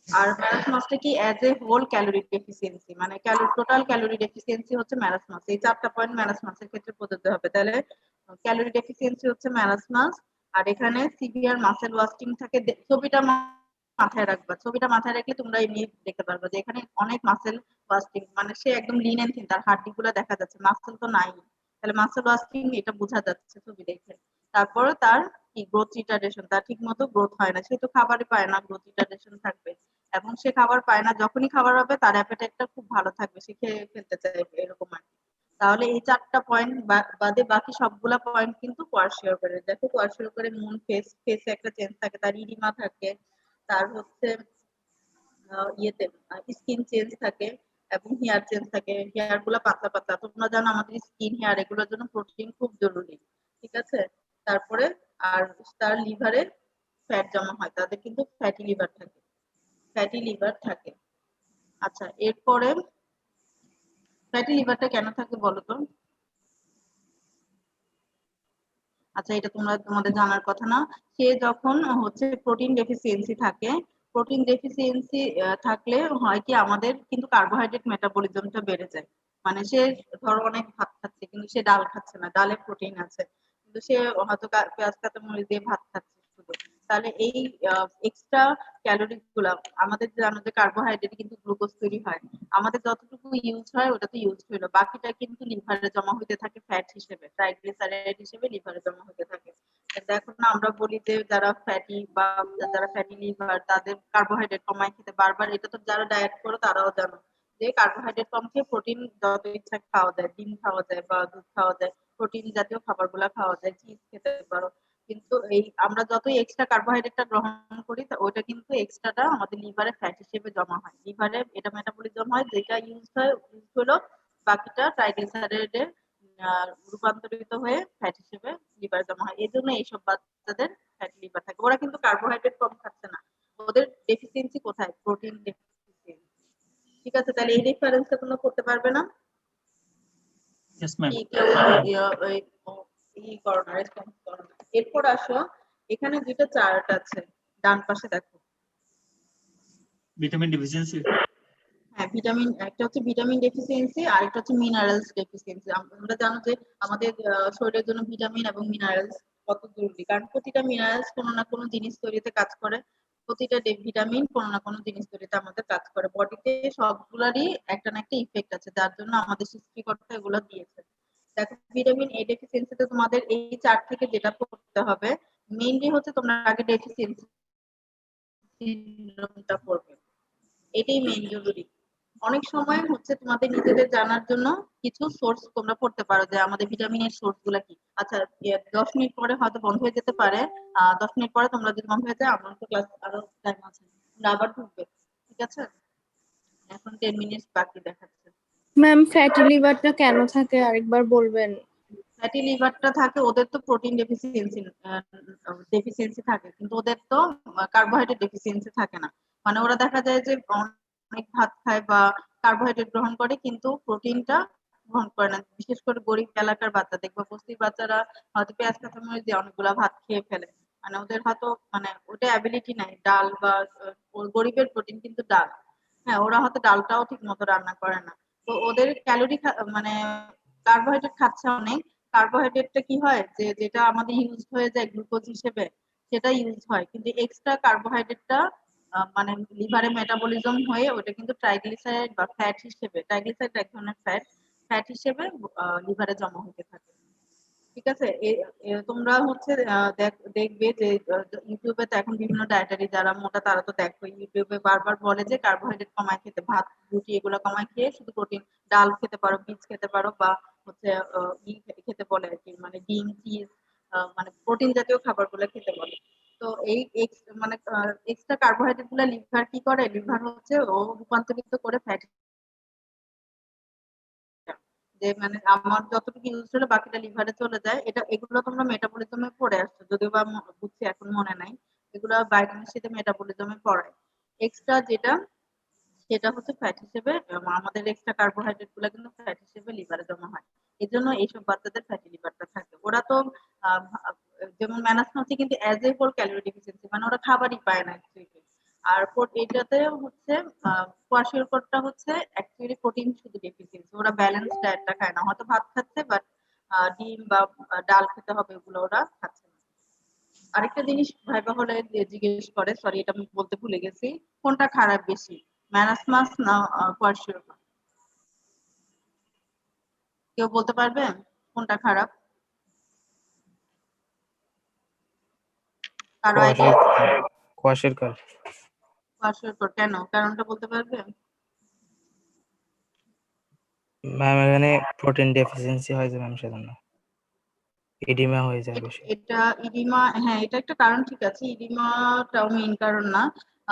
আর ম্যারাসমাসটা কি as a whole calorie deficiency, মানে টোটাল ক্যালোরি ডেফিসিয়েন্সি হচ্ছে ম্যারাসমাস। এই চারটা পয়েন্ট ম্যারাসমাসের ক্ষেত্রে প্রযোজ্য হবে। তাহলে ক্যালোরি ডেফিসিয়েন্সি হচ্ছে ম্যারাসমাস, আর এখানে সিভিয়ার মাসেল ওয়াস্টিং থাকে। ছবিটা মাথায় রাখবা, ছবিটা মাথায় রাখলে তোমরা এমনি দেখতে পারবে যে এখানে অনেক মাসেল ওয়াস্টিং, মানে সে একদম লিন এন্ড থিন, তার হাড্ডি গুলা দেখা যাচ্ছে, মাসেল তো নাই। তাহলে মাসেল ওয়াস্টিং এটা বোঝা যাচ্ছে ছবি দেখে। তারপরে তার কি গ্রোথ রিটার্ডেশন, তার ঠিক মতো গ্রোথ হয় না, সে তো খাবারই পায় না, গ্রোথ রিটার্ডেশন থাকবে। এবং সে খাবার পায় না, যখনই খাবার হবে তার অ্যাপেটাইটটা খুব ভালো থাকবে, সে খেয়ে ফেলতে চাইবে, এরকম আর কি। তাহলে এই চারটা পয়েন্ট বাদে বাকি সবগুলা পয়েন্ট কিন্তু কোয়ার্সিওর করে। দেখো কোয়ার্সিওর করে মুন ফেসে একটা চেঞ্জ থাকে, তার ইডিমা থাকে, তার হচ্ছে ইয়েতে স্কিন চেঞ্জ থাকে এবং হেয়ার চেঞ্জ থাকে। হেয়ার গুলা পাতলা পাতলা, তোমরা জানো আমাদের স্কিন হেয়ার এগুলোর জন্য প্রোটিন খুব জরুরি। ঠিক আছে? তারপরে আর তার লিভারে ফ্যাট জমা হয়, তাদের কিন্তু ফ্যাটি লিভার থাকে, ফ্যাটি লিভার থাকে। আচ্ছা এরপরে ফ্যাটি লিভারটা কেন থাকে বলো তো? আচ্ছা এটা তোমাদের জানার কথা না। সে যখন হচ্ছে প্রোটিন ডেফিসিয়েন্সি থাকে, প্রোটিন ডেফিসিয়েন্সি থাকলে হয় কি আমাদের কিন্তু কার্বোহাইড্রেট মেটাবলিজমটা বেড়ে যায়। মানে সে ধরো অনেক ভাত খাচ্ছে কিন্তু সে ডাল খাচ্ছে না, ডালে প্রোটিন আছে, কিন্তু সে হয়তো পেঁয়াজ কাঁচা মরিচ দিয়ে ভাত খাচ্ছে শুধু। তাহলে এই এক্সট্রা ক্যালোরি গুলা, আমাদের জানো যে কার্বোহাইড্রেট কিন্তু গ্লুকোজ তৈরি হয়, আমাদের যতটুকু ইউজ হয় ওটা তো ইউজ হইলো, বাকিটা কিন্তু লিভারে জমা হইতে থাকে ফ্যাট হিসেবে, ট্রাইগ্লিসারাইড হিসেবে লিভারে জমা হইতে থাকে। দেখো না আমরা বলি যে যারা ফ্যাটি বা যারা ফ্যাটি লিভার তাদের কার্বোহাইড্রেট কমায় খেতে বারবার, এটা তো যারা ডায়েট করো তারাও জানো যে কার্বোহাইড্রেট কম খেয়ে প্রোটিন যত ইচ্ছা খাওয়া যায়, ডিম খাওয়া যায় বা দুধ খাওয়া যায়, প্রোটিন জাতীয় খাবার গুলা খাওয়া যায়, চিজ খেতে পারো। কিন্তু এই আমরা যতই এক্সট্রা কার্বোহাইড্রেটটা গ্রহণ করি ওইটা কিন্তু এক্সট্রাটা আমাদের লিভারে ফ্যাট হিসেবে জমা হয়, লিভারে এটা মেটাবলিজম হয়, যেটা ইউজ হলো, বাকিটা ট্রাইগ্লিসারাইডে রূপান্তরিত হয়ে ফ্যাট হিসেবে লিভারে জমা হয়। এই জন্য এইসব বাচ্চাদের ফ্যাটি লিভার থাকে। ওরা কিন্তু কার্বোহাইড্রেট কম খাচ্ছে না, ওদের ডেফিসিয়েন্সি কোথায়? Protein deficiency. ঠিক আছে? তাহলে এই ডিফারেন্সটা তোমরা করতে পারবে না? Yes ma'am. কি কেউ করো না, রেসপন্স করো না। এরপর আসো, এখানে দুটো চার্ট আছে, ডান পাশে দেখো। Vitamin deficiency. হ্যাঁ ভিটামিন, একটা হচ্ছে ভিটামিন ডেফিসিয়েন্সি আর একটা হচ্ছে মিনারেলস ডেফিসিয়েন্সি। আমরা জানো যে আমাদের শরীরের জন্য ভিটামিন এবং মিনারেলস কত জরুরি, কারণ প্রতিটা মিনারেলস কোনো না কোনো জিনিস তৈরিতে কাজ করে, প্রতিটা ভিটামিন কোনো না কোনো জিনিস তৈরিতে আমাদের কাজ করে। বডিতে সবগুলারই একটা না একটা ইফেক্ট আছে, যার জন্য আমাদের সৃষ্টিকর্তা এগুলো দিয়েছে। দেখো ভিটামিন এ ডেফিসিয়েন্সিতে তোমাদের এই চার্ট থেকে যেটা পড়তে হবে মেইনলি হচ্ছে তোমরা আগে ডেফিসিয়েন্সি সিনড্রোমটা পড়বে, এটাই মেইন জরুরি। অনেক সময় হচ্ছে তোমাদের নিজেদের জানার জন্য কিছু সোর্স তোমরা পড়তে পারো যে আমাদের ভিটামিনের সোর্স গুলা কি। আচ্ছা 10 মিনিট পরে হয়তো বন্ধ হয়ে যেতে পারে। 10 মিনিট পরে তোমরা যদি বন্ধ হয়ে যায় আমার তো ক্লাস আরো টাইম আছে, তোমরা আবার ঢুকবে। ঠিক আছে, এখন 10 মিনিট বাকি দেখাচ্ছে। ম্যাম ফ্যাটি লিভারটা কেন থাকে আরেকবার বলবেন? ফ্যাটি লিভারটা থাকে ওদের তো প্রোটিন ডেফিসিয়েন্সি থাকে, কিন্তু ওদের তো কার্বোহাইড্রেট ডেফিসিয়েন্সি থাকে না। মানে ওরা দেখা যায় যে অনেক ভাত খায় বা কার্বোহাইড্রেট গ্রহণ করে কিন্তু প্রোটিনটা গ্রহণ করে না। বিশেষ করে গরিব এলাকার বাচ্চা দেখবা, বস্তির বাচ্চারা হয়তো পেঁয়াজ কাঁচামরিচ দিয়ে অনেকগুলা ভাত খেয়ে ফেলে। মানে ওদের হয়তো মানে ওটা অ্যাবিলিটি নাই ডাল বা গরিবের প্রোটিন কিন্তু ডাল। হ্যাঁ, ওরা হয়তো ডালটাও ঠিক মতো রান্না করে না। তো ওদের ক্যালোরি মানে কার্বোহাইড্রেট খাচ্ছে অনেক। কার্বোহাইড্রেটটা কি হয় যে যেটা আমাদের ইউজ হয়ে যায় গ্লুকোজ হিসেবে, সেটা ইউজ হয়, কিন্তু এক্সট্রা কার্বোহাইড্রেটটা মানে লিভারে মেটাবলিজম হয়ে ওটা কিন্তু ট্রাইগ্লিসারাইড বা ফ্যাট হিসেবে, ট্রাইগ্লিসারাইড এক ধরনের ফ্যাট, ফ্যাট হিসেবে লিভারে জমা হতে থাকে। ঠিক আছে, তোমরা হচ্ছে দেখবে যে ইউটিউবে তো এখন বিভিন্ন ডায়েটারি যারা মোটা তারা তো দেখো ইউটিউবে বারবার বলে যে কার্বোহাইড্রেট কমায় খেতে, ভাত রুটি এগুলো কমায় খেয়ে শুধু প্রোটিন, ডাল খেতে পারো, বীজ খেতে পারো, বা হচ্ছে খেতে বলে আর কি, মানে ডিম চিজ, মানে প্রোটিন জাতীয় খাবারগুলো খেতে বলে। তো এই মানে এক্সট্রা কার্বোহাইড্রেট গুলা লিভার কি করে, লিভার হচ্ছে ও রূপান্তরিত করে ফ্যাট, যে মানে আমার যতটুকু ইউজ হলো বাকিটা লিভারে চলে যায়। এটা এগুলো তোমরা মেটাবলিজমে পড়ে আসছো, যদিও বা বুঝছি এখন মনে নাই। এগুলো বায়োকেমিস্ট্রিতে মেটাবলিজমে পড়ায়। এক্সট্রা যেটা সেটা হচ্ছে ফ্যাট হিসেবে, আমাদের এক্সট্রা কার্বোহাইড্রেট গুলো কিন্তু ফ্যাট হিসেবে লিভারে জমা হয়। এই জন্য এইসব বাচ্চাদের ফ্যাটি লিভারটা থাকে। ওরা তো আহ, যেমন ম্যানাসমাসি কিন্তু as a whole calorie deficiency, মানে ওরা খাবারই পায় না অ্যাকচুয়ালি। আর এটাতে হচ্ছে কোয়াশিওকরটা হচ্ছে অ্যাকচুয়ালি প্রোটিন শুধু ডেফিসিয়েন্সি, ওরা ব্যালেন্স ডায়েটটা খায় না, হয়তো ভাত খাচ্ছে বাট ডিম বা ডাল খেতে হবে ওগুলো ওরা খাচ্ছে না। আরেকটা জিনিস ভাইবা হলে জিজ্ঞেস করে, সরি এটা আমি বলতে ভুলে গেছি, কোনটা খারাপ বেশি, ম্যানাসমাস না কোয়াশিওকর? কেউ বলতে পারবে কোনটা খারাপ? কারো আইডিয়া? কোয়াশেরকার। কোয়াশিওকর কেন, কারণটা বলতে পারবে? ম্যাম এখানে প্রোটিন ডেফিসিয়েন্সি হয় যে ম্যাম, সেজন্য এডিমা হয়ে যায় বেশি। এটা ইডিমা, হ্যাঁ এটা একটা কারণ, ঠিক আছে, ইডিমাটাও মেইন কারণ না।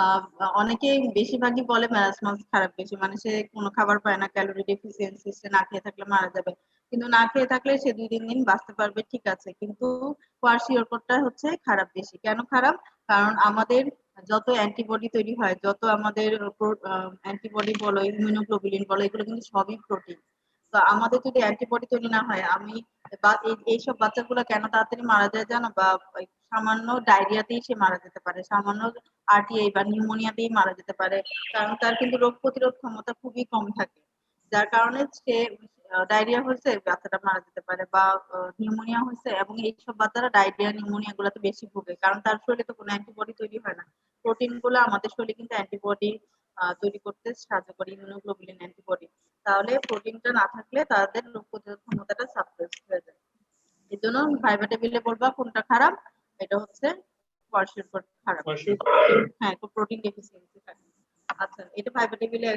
আহ, অনেকে বেশিরভাগই বলে ম্যারাসমাস খারাপ বেশি, মানে সে কোনো খাবার পায় না, ক্যালোরি ডেফিসিয়েন্সি, সে না খেয়ে থাকলে মারা যাবে। কিন্তু না খেয়ে থাকলে সে 2-3 দিন বাঁচতে পারবে, ঠিক আছে, কিন্তু কোয়াশিওকরটা হচ্ছে খারাপ বেশি। কেন খারাপ? কারণ আমাদের যত অ্যান্টিবডি তৈরি হয়, যত আমাদের অ্যান্টিবডি বলো, ইমিউনোগ্লোবুলিন বলো, এগুলো কিন্তু সবই প্রোটিন। তো আমাদের যদি অ্যান্টিবডি তৈরি না হয়, আমি বা এইসব বাচ্চাগুলো কেন তাড়াতাড়ি মারা যায় জানো? বা ওই সামান্য ডায়রিয়াতেই সে মারা যেতে পারে, সামান্য আরটিআই বা নিউমোনিয়াতেই মারা যেতে পারে। কারণ তার কিন্তু রোগ প্রতিরোধ ক্ষমতা খুবই কম থাকে, যার কারণে সে ডায়রিয়া হয়েছে বাচ্চাটা মারা যেতে পারে, বা নিউমোনিয়া হয়েছে। এবং এইসব বাচ্চারা ডায়রিয়া নিউমোনিয়া গুলাতে বেশি ভোগে, কারণ তার শরীরে তো কোনো অ্যান্টিবডি তৈরি হয় না। প্রোটিন গুলো আমাদের শরীরে কিন্তু অ্যান্টিবডি তৈরি করতে সাহায্য করে, ইমিউনোগ্লোবুলিন অ্যান্টিবডি। তাহলে প্রোটিনটা না থাকলে তাদের রোগ প্রতিরোধ ক্ষমতাটা সাপ্রেস হয়ে যায়। এই জন্য ভাইবা টেবিলে বলবা কোনটা খারাপ, এটা হচ্ছে কোয়াশিওকর খারাপ। হ্যাঁ, প্রোটিন ডেফিসিয়েন্সি থাকে। আচ্ছা, এটা ভাইবা টেবিলে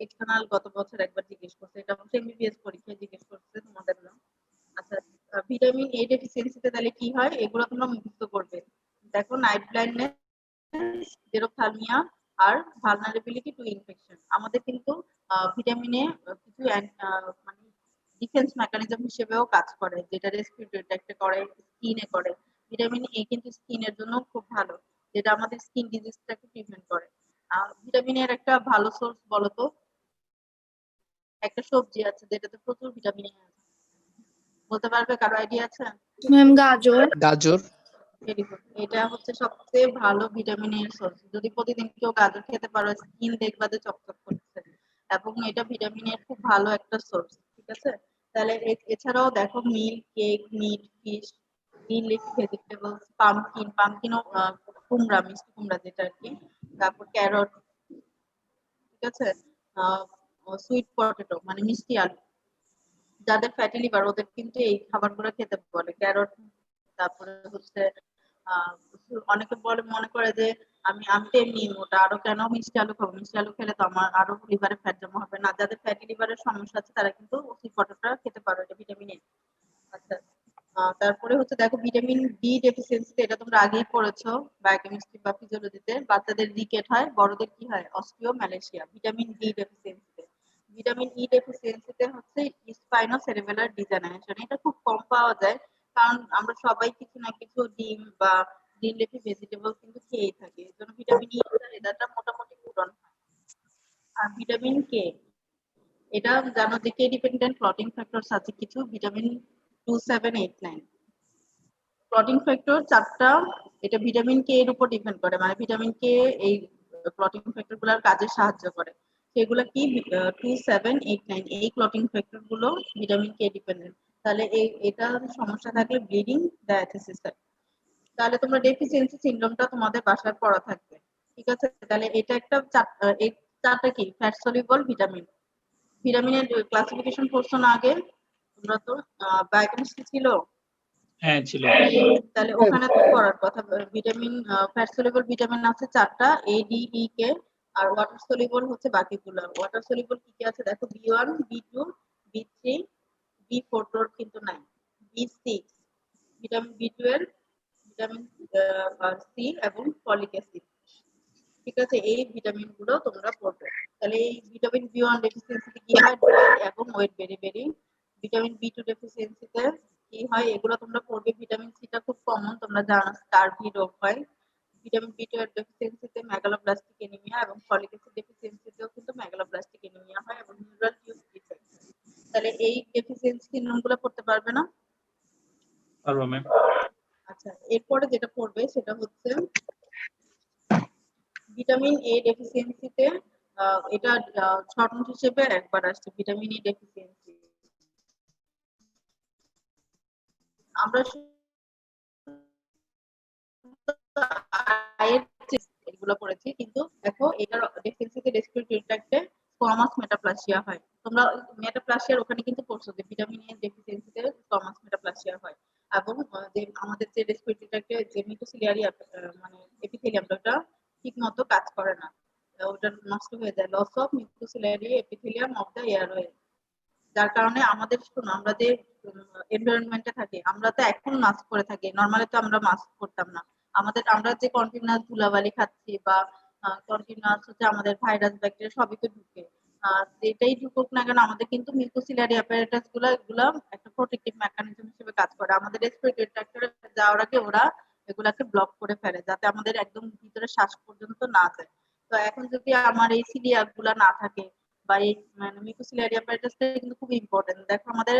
এক্সটার্নাল গত বছর একবার জিজ্ঞেস করছে, এটা হচ্ছে এমবিবিএস পরীক্ষায় জিজ্ঞেস করছে তোমাদের না। আচ্ছা, ভিটামিন এ ডেফিসিয়েন্সিতে তাহলে কি হয় এগুলো তোমরা মুখস্থ করবে। দেখো, night blindness, জেরোথার্মিয়া, R vulnerability to infection. আমাদের কিন্তু ভিটামিনে কিছু মানে ডিফেন্স মেকানিজম হিসেবেও কাজ করে, যেটা রেসপিরেটরি করে, স্কিনে করে। ভিটামিন এ কিন্তু স্কিনের জন্য খুব ভালো, যেটা আমাদের স্কিন ডিজিজটাকে প্রিভেন্ট করে। ভিটামিনের একটা ভালো সোর্স বলতো, একটা সবজি আছে যেটাতে প্রচুর ভিটামিন এ আছে, বলতে পারবে? কারো আইডিয়া আছে? ম্যাম গাজর। গাজর। ভেরি গুড, এটা হচ্ছে সবচেয়ে ভালো ভিটামিনের সোর্স। যদি প্রতিদিন কেউ গাজর খেতে পারো, স্কিন দেখবা যে চকচক করছে, এবং এটা ভিটামিনের খুব ভালো একটা সোর্স। ঠিক আছে, তাহলে এছাড়াও দেখো milk, cake, meat, fish, green leafy vegetables, পামকিনও, কুমড়া, মিষ্টি কুমড়া যেটা আর কি, তারপর ক্যারট, ঠিক আছে, সুইট পটেটো মানে মিষ্টি আলু। যাদের ফ্যাটি লিভার ওদের কিন্তু এই খাবারগুলো খেতে বলে, ক্যারট। তারপরে হচ্ছে আহ অনেকে বলে, মনে করে যে আমি আমি তো এমনি মোটা, আরো কেন মিষ্টি আলু খাবো? মিষ্টি আলু খেলে তো আমার আরো লিভারে ফ্যাট জমা হবে না। যাদের ফ্যাটি লিভারের সমস্যা আছে তারা কিন্তু সুইট পটেটোটা খেতে পারো, এটা ভিটামিন এ। আচ্ছা, তারপরে হচ্ছে দেখো ভিটামিন ডি ডেফিসিয়েন্সি, এটা তোমরা আগেই পড়েছো বায়োকেমিস্ট্রি বা ফিজিওলজিতে। বাচ্চাদের রিকেট হয়, বড়দের কি হয়? অস্টিওম্যালেশিয়া। ভিটামিন ডি ডেফিসিয়েন্সিতে, ভিটামিন ই ডেফিসিয়েন্সিতে হচ্ছে স্পাইনোসেরেবেলার ডিজেনারেশন। এটা খুব কম পাওয়া যায়, কারণ আমরা সবাই কিছু না কিছু ডিম বা গ্রিন লিফি ভেজিটেবল কিন্তু খেয়েই থাকি, এর জন্য ভিটামিন ই চাহিদাটা মোটামুটি পূরণ হয়। আর ভিটামিন কে, এটা জানো যে কে ডিপেন্ডেন্ট ক্লটিং ফ্যাক্টরস আছে কিছু, ভিটামিন 2789। ক্লটিং ফ্যাক্টর চারটা, এটা ভিটামিন কে এর উপর ডিপেন্ড করে, মানে ভিটামিন কে এই ক্লটিং ফ্যাক্টর গুলার কাজে সাহায্য করে। সেগুলো কি? 2789, এই ক্লটিং ফ্যাক্টর গুলো ভিটামিন কে ডিপেন্ডেন্ট। তাহলে এটা সমস্যা থাকলে ব্লিডিং, ডায়াথিসিস হয়। তাহলে তোমরা ডেফিসিয়েন্সি সিনড্রোমটা তোমাদের বাসায় পড়া থাকবে, ঠিক আছে? তাহলে এটা একটা এই চারটা কি ফ্যাট সলিউবল ভিটামিন। ভিটামিনের ক্লাসিফিকেশন পড়ছো না আগে? তোমরা তো বায়োকেমিস্ট্রি ছিল, হ্যাঁ ছিল। তাহলে ওখানে তো পড়ার কথা। ভিটামিন ফ্যাট সলিউবল ভিটামিন আছে চারটা, এ ডি ই কে। আর ওয়াটার সলিউবল হচ্ছে বাকিগুলো। ওয়াটার সলিউবল কি কি আছে দেখো? বি1, বি2, বি3, বি4 তোর কিন্তু নাই, বি6, ভিটামিন বি12, ভিটামিন সি এবং ফলিক অ্যাসিড, ঠিক আছে? এই ভিটামিন গুলো তোমরা পড়বে। তাহলে এই ভিটামিন বি1 ডেফিসিয়েন্সিতে কি হয়? এবং ওয়েট বেরি বেরি। ভিটামিন বি2 ডেফিসিয়েন্সিতে কি হয়? এগুলো তোমরা পড়বে। ভিটামিন সিটা খুব কমন, তোমরা জানো স্কারভি রোগ হয়। ভিটামিন বি12 ডেফিসিয়েন্সিতে মেগালোব্লাস্টিক এনিমিয়া, এবং ফলিক অ্যাসিড ডেফিসিয়েন্সিতেও কিন্তু মেগালোব্লাস্টিক এনিমিয়া হয় এবং নিউরাল টিউব ডিফেক্ট। তাহলে এই ডেফিসিয়েন্সি সিনড্রোমগুলো পড়তে পারবে না? পারবো ম্যাম। আচ্ছা, এরপরে যেটা পড়বে সেটা হচ্ছে ভিটামিন এ ডেফিসিয়েন্সিতে, এটা শর্ট নোট হিসেবে একবার আসছে ভিটামিন এ ডেফিসিয়েন্সি। আমরা এগুলো পড়েছি, কিন্তু দেখো এটার ডেফিসিয়েন্সিতে রেসপিরেটরি ট্র্যাক্টে স্কোয়ামাস মেটাপ্লাসিয়া হয়। তোমরা মেটাপ্লাসিয়ার ওখানে কিন্তু পড়ছো যে ভিটামিন এ ডেফিসিয়েন্সিতে স্কোয়ামাস মেটাপ্লাসিয়া হয়, এবং যে আমাদের যে রেসপিরেটরি ট্র্যাক্টে যে মিউকোসিলিয়ারি মানে এপিথেলিয়ামটা ওটা ঠিক মতো কাজ করে না, ওটা নষ্ট হয়ে যায়, loss of mucociliary epithelium of the airway. যার কারণে আমাদের, শোনো, আমরা যে এনভায়রনমেন্টে থাকি, আমরা তো এখন মাস্ক পরে থাকি, নরমালি তো আমরা মাস্ক পরতাম না। আমরা যে কন্টিনিউয়াস ধুলাবালি খাচ্ছি বা কন্টিনিউয়াস হচ্ছে আমাদের ভাইরাস ব্যাকটেরিয়া সবই তো ঢুকে। যেটাই ঢুকুক না কেন, আমাদের কিন্তু মিউকোসিলারি অ্যাপারেটাস এগুলা একটা প্রোটেক্টিভ মেকানিজম হিসেবে কাজ করে। আমাদের রেসপিরেটরি ট্র্যাক্টরে যাওয়ার আগে ওরা এগুলাকে ব্লক করে ফেলে, যাতে আমাদের একদম ভিতরে শ্বাস পর্যন্ত না যায়। তো এখন যদি আমার এই সিলিয়াক গুলা না থাকে, বা এই মানে মিউকোসিলারি অ্যাপারেটাসটা কিন্তু খুব ইম্পর্টেন্ট। দেখো আমাদের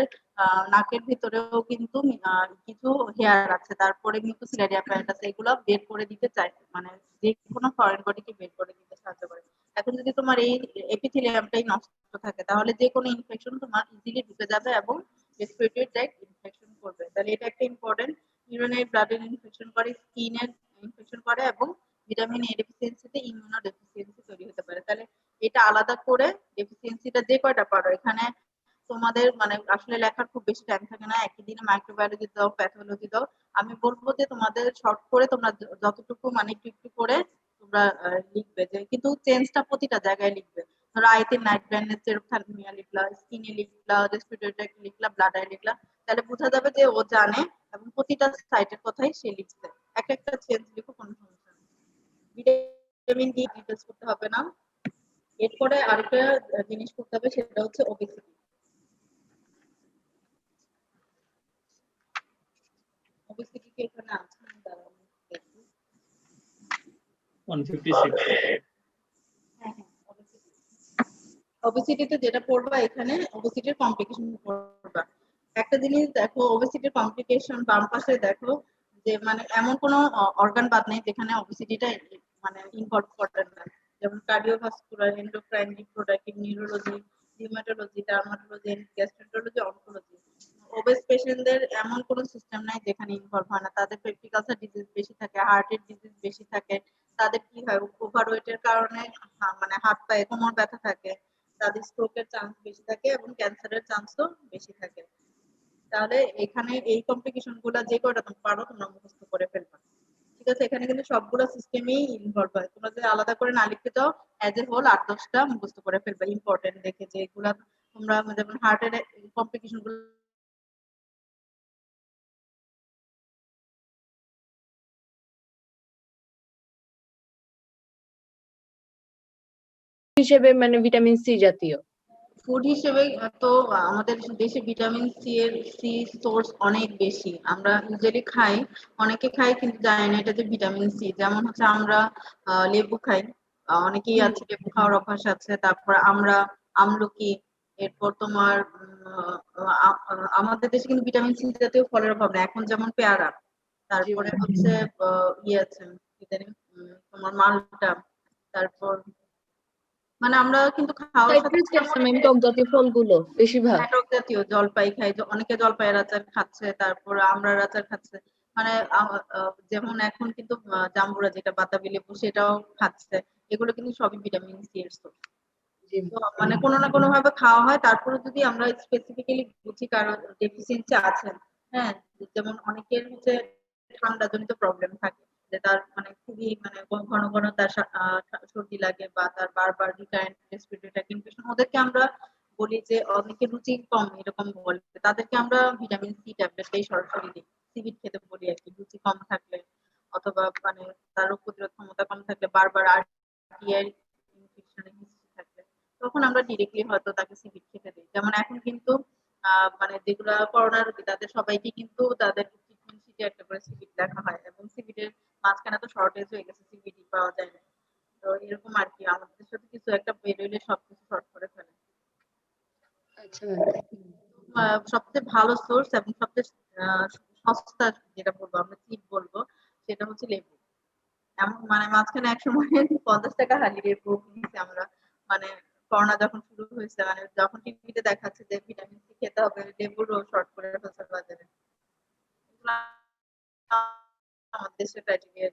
নাকের ভিতরেও কিন্তু কিছু হেয়ার আছে, তারপরে মিউকোসিলারি অ্যাপারেটাস এগুলো বের করে দিতে চায়, মানে যে কোনো ফরেন বডিকে বের করে দিতে সাহায্য করে। এখন যদি তোমার এই এপিথেলিয়ামটাই নষ্ট থাকে, তাহলে যে কোনো ইনফেকশন তোমার ইজিলি ঢুকে যাবে এবং রেসপিরেটরি ট্র্যাক্ট ইনফেকশন করবে। তাহলে এটা একটা ইম্পর্টেন্ট। ইউরিনারি ব্লাডের ইনফেকশন করে, স্কিনের ইনফেকশন করে, এবং ভিটামিন এ ডেফিসিয়েন্সিতে ইমিউনো ডেফিসিয়েন্সি তৈরি হতে পারে। তাহলে এটা আলাদা করে ডেফিসিয়েন্সিটা যে কয়টা পারো এখানে তোমাদের মানে আসলে লেখার খুব বেশি টাইম থাকে না, একই দিনে মাইক্রোবায়োলজি দাও, প্যাথোলজি দাও। আমি বলবো যে তোমাদের শর্ট করে তোমরা যতটুকু মানে একটু একটু করে তোমরা লিখবে, যে কিন্তু চেঞ্জটা প্রতিটা জায়গায় লিখবে। ধরো আইতে নাইট ব্লাইন্ডনেস সেরোথ্যালমিয়া লিখলা, স্কিনে লিখলা, রেসপিরেটরি লিখলা, ব্লাডারে লিখলা, তাহলে বোঝা যাবে যে ও জানে এবং প্রতিটা সাইটের কথাই সে লিখছে। এক একটা চেঞ্জ লিখো, কোনো সমস্যা নেই। ভিটামিন ডি ডিটেলস করতে হবে না। এরপরে আরেকটা জিনিস করতে হবে, সেটা হচ্ছে ওবেসিটি। ওবেসিটি কি এখানে আছে? দাঁড়াও, আমি দেখি। 156। হ্যাঁ হ্যাঁ, ওবেসিটিতে যেটা পড়বা এখানে ওবেসিটির কমপ্লিকেশন পড়বা। একটা জিনিস দেখো, ওবেসিটির কমপ্লিকেশন বাম পাশে দেখো যে মানে এমন কোনো অর্গান বাদ নেই যেখানে ওবেসিটিটা মানে ইনভলভ করে না, যেমন cardiovascular, endocrine, reproductive, neurology, rheumatology, dermatology, gastroenterology, oncology. Obese পেশেন্টদের এমন কোনো সিস্টেম নাই যেখানে ইনভলভ হয় না। তাদের পেপটিক আলসার ডিজিজ বেশি থাকে, হার্টের ডিজিজ বেশি থাকে, তাদের কি হয় ওভারওয়েটের কারণে মানে হাত পায়ে কোমর ব্যথা থাকে, তাদের স্ট্রোকের চান্স বেশি থাকে এবং ক্যান্সারের চান্সও বেশি থাকে। তাহলে এখানে এই কমপ্লিকেশন গুলা যে কয়টা তুমি পারো তোমরা মুখস্থ করে ফেলবা, ঠিক ঠিক আছে, এখানে কিন্তু সবগুলো সিস্টেমেই ইনভলভ হয়। তোমরা যদি আলাদা করে না লিখতে চাও, অ্যাজ এ হোল 8-10টা মুখস্থ করে ফেলবা ইম্পর্টেন্ট দেখে, যে এগুলা তোমরা যেমন হার্টের কমপ্লিকেশন গুলো হিসেবে মানে ভিটামিন সি জাতীয়। ফুড হিসেবে তো আমাদের দেশে ভিটামিন সি সোর্স অনেক বেশি। আমরা ইউজুয়ালি খাই, অনেকে খাই কিন্তু জানি না এটা যে ভিটামিন সি। যেমন হচ্ছে আমরা লেবু খাই, অনেকেই আছে লেবু খাওয়ার অভ্যাস আছে। তারপর আমরা আমলকি, এরপর তোমার আমাদের দেশে কিন্তু ভিটামিন সি জাতীয় ফলের অভাব নেই। এখন যেমন পেয়ারা, তারপরে হচ্ছে ইয়ে আছে কি জানি, তোমার মালটা, তারপর মানে আমরা কিন্তু খাওয়ার সাথে সাইট্রাস আছে ম্যাম, টক জাতীয় ফলগুলো বেশিরভাগ। টক জাতীয় জলপাই খাই, অনেকে জলপাইয়ের আচার খাচ্ছে, তারপর আমড়ার আচার খাচ্ছে। মানে যেমন এখন কিন্তু জাম্বুরা যেটা বাতাবি লেবু সেটাও খাচ্ছে। এগুলো কিন্তু সবই ভিটামিন সি এর সোর্স। তো মানে কোনো না কোনো ভাবে খাওয়া হয়। তারপরে যদি আমরা স্পেসিফিক্যালি বুঝি কারণ ডেফিসিয়েন্সি আছে, হ্যাঁ, যেমন অনেকের হচ্ছে ঠান্ডা জনিত প্রবলেম থাকে, যে তার মানে খুবই মানে ঘন ঘন তার সর্দি লাগে বা তার বারবার রিকারেন্ট রেসপিরেটরি ট্র্যাক ইনফেকশন, ওদেরকে আমরা বলি যে অনেকে রুচি কম এরকম বলে, তাদেরকে আমরা ভিটামিন সি ট্যাবলেটটাই সরাসরি দিই। সিভিট খেতে বলি আর কি, রুচি কম থাকলে অথবা মানে তার রোগ প্রতিরোধ ক্ষমতা কম থাকলে, বারবার আরটিআই ইনফেকশনের হিস্ট্রি থাকলে, তখন আমরা ডিরেক্টলি হয়তো তাকে সিভিট খেতে দিই। যেমন এখন কিন্তু মানে যেগুলা করোনা রোগী তাদের সবাইকে কিন্তু তাদের ট্রিটমেন্ট শিটে একটা করে সিভিট লেখা হয়, এবং সিভিটের মাঝখানে তো শর্টেজ হয়ে গেছে, সিভিটি পাওয়া যায় না। তো এরকম আর কি, আমাদের সাথে কিছু একটা বের হইলে সবকিছু শর্ট করে ফেলে। আচ্ছা সবচেয়ে ভালো সোর্স এবং সবচেয়ে সস্তা যেটা বলবো আমরা চিপ বলবো, সেটা হচ্ছে লেবু। এমন মানে মাঝখানে এক সময় 50 টাকা হালি লেবু কিনেছি আমরা, মানে করোনা যখন শুরু হয়েছে, মানে যখন টিভিতে দেখাচ্ছে যে ভিটামিন সি খেতে হবে, লেবুরও শর্ট করে ফেলছে বাজারে। এগুলো আমাদের দেশের ক্রাইটেরিয়া।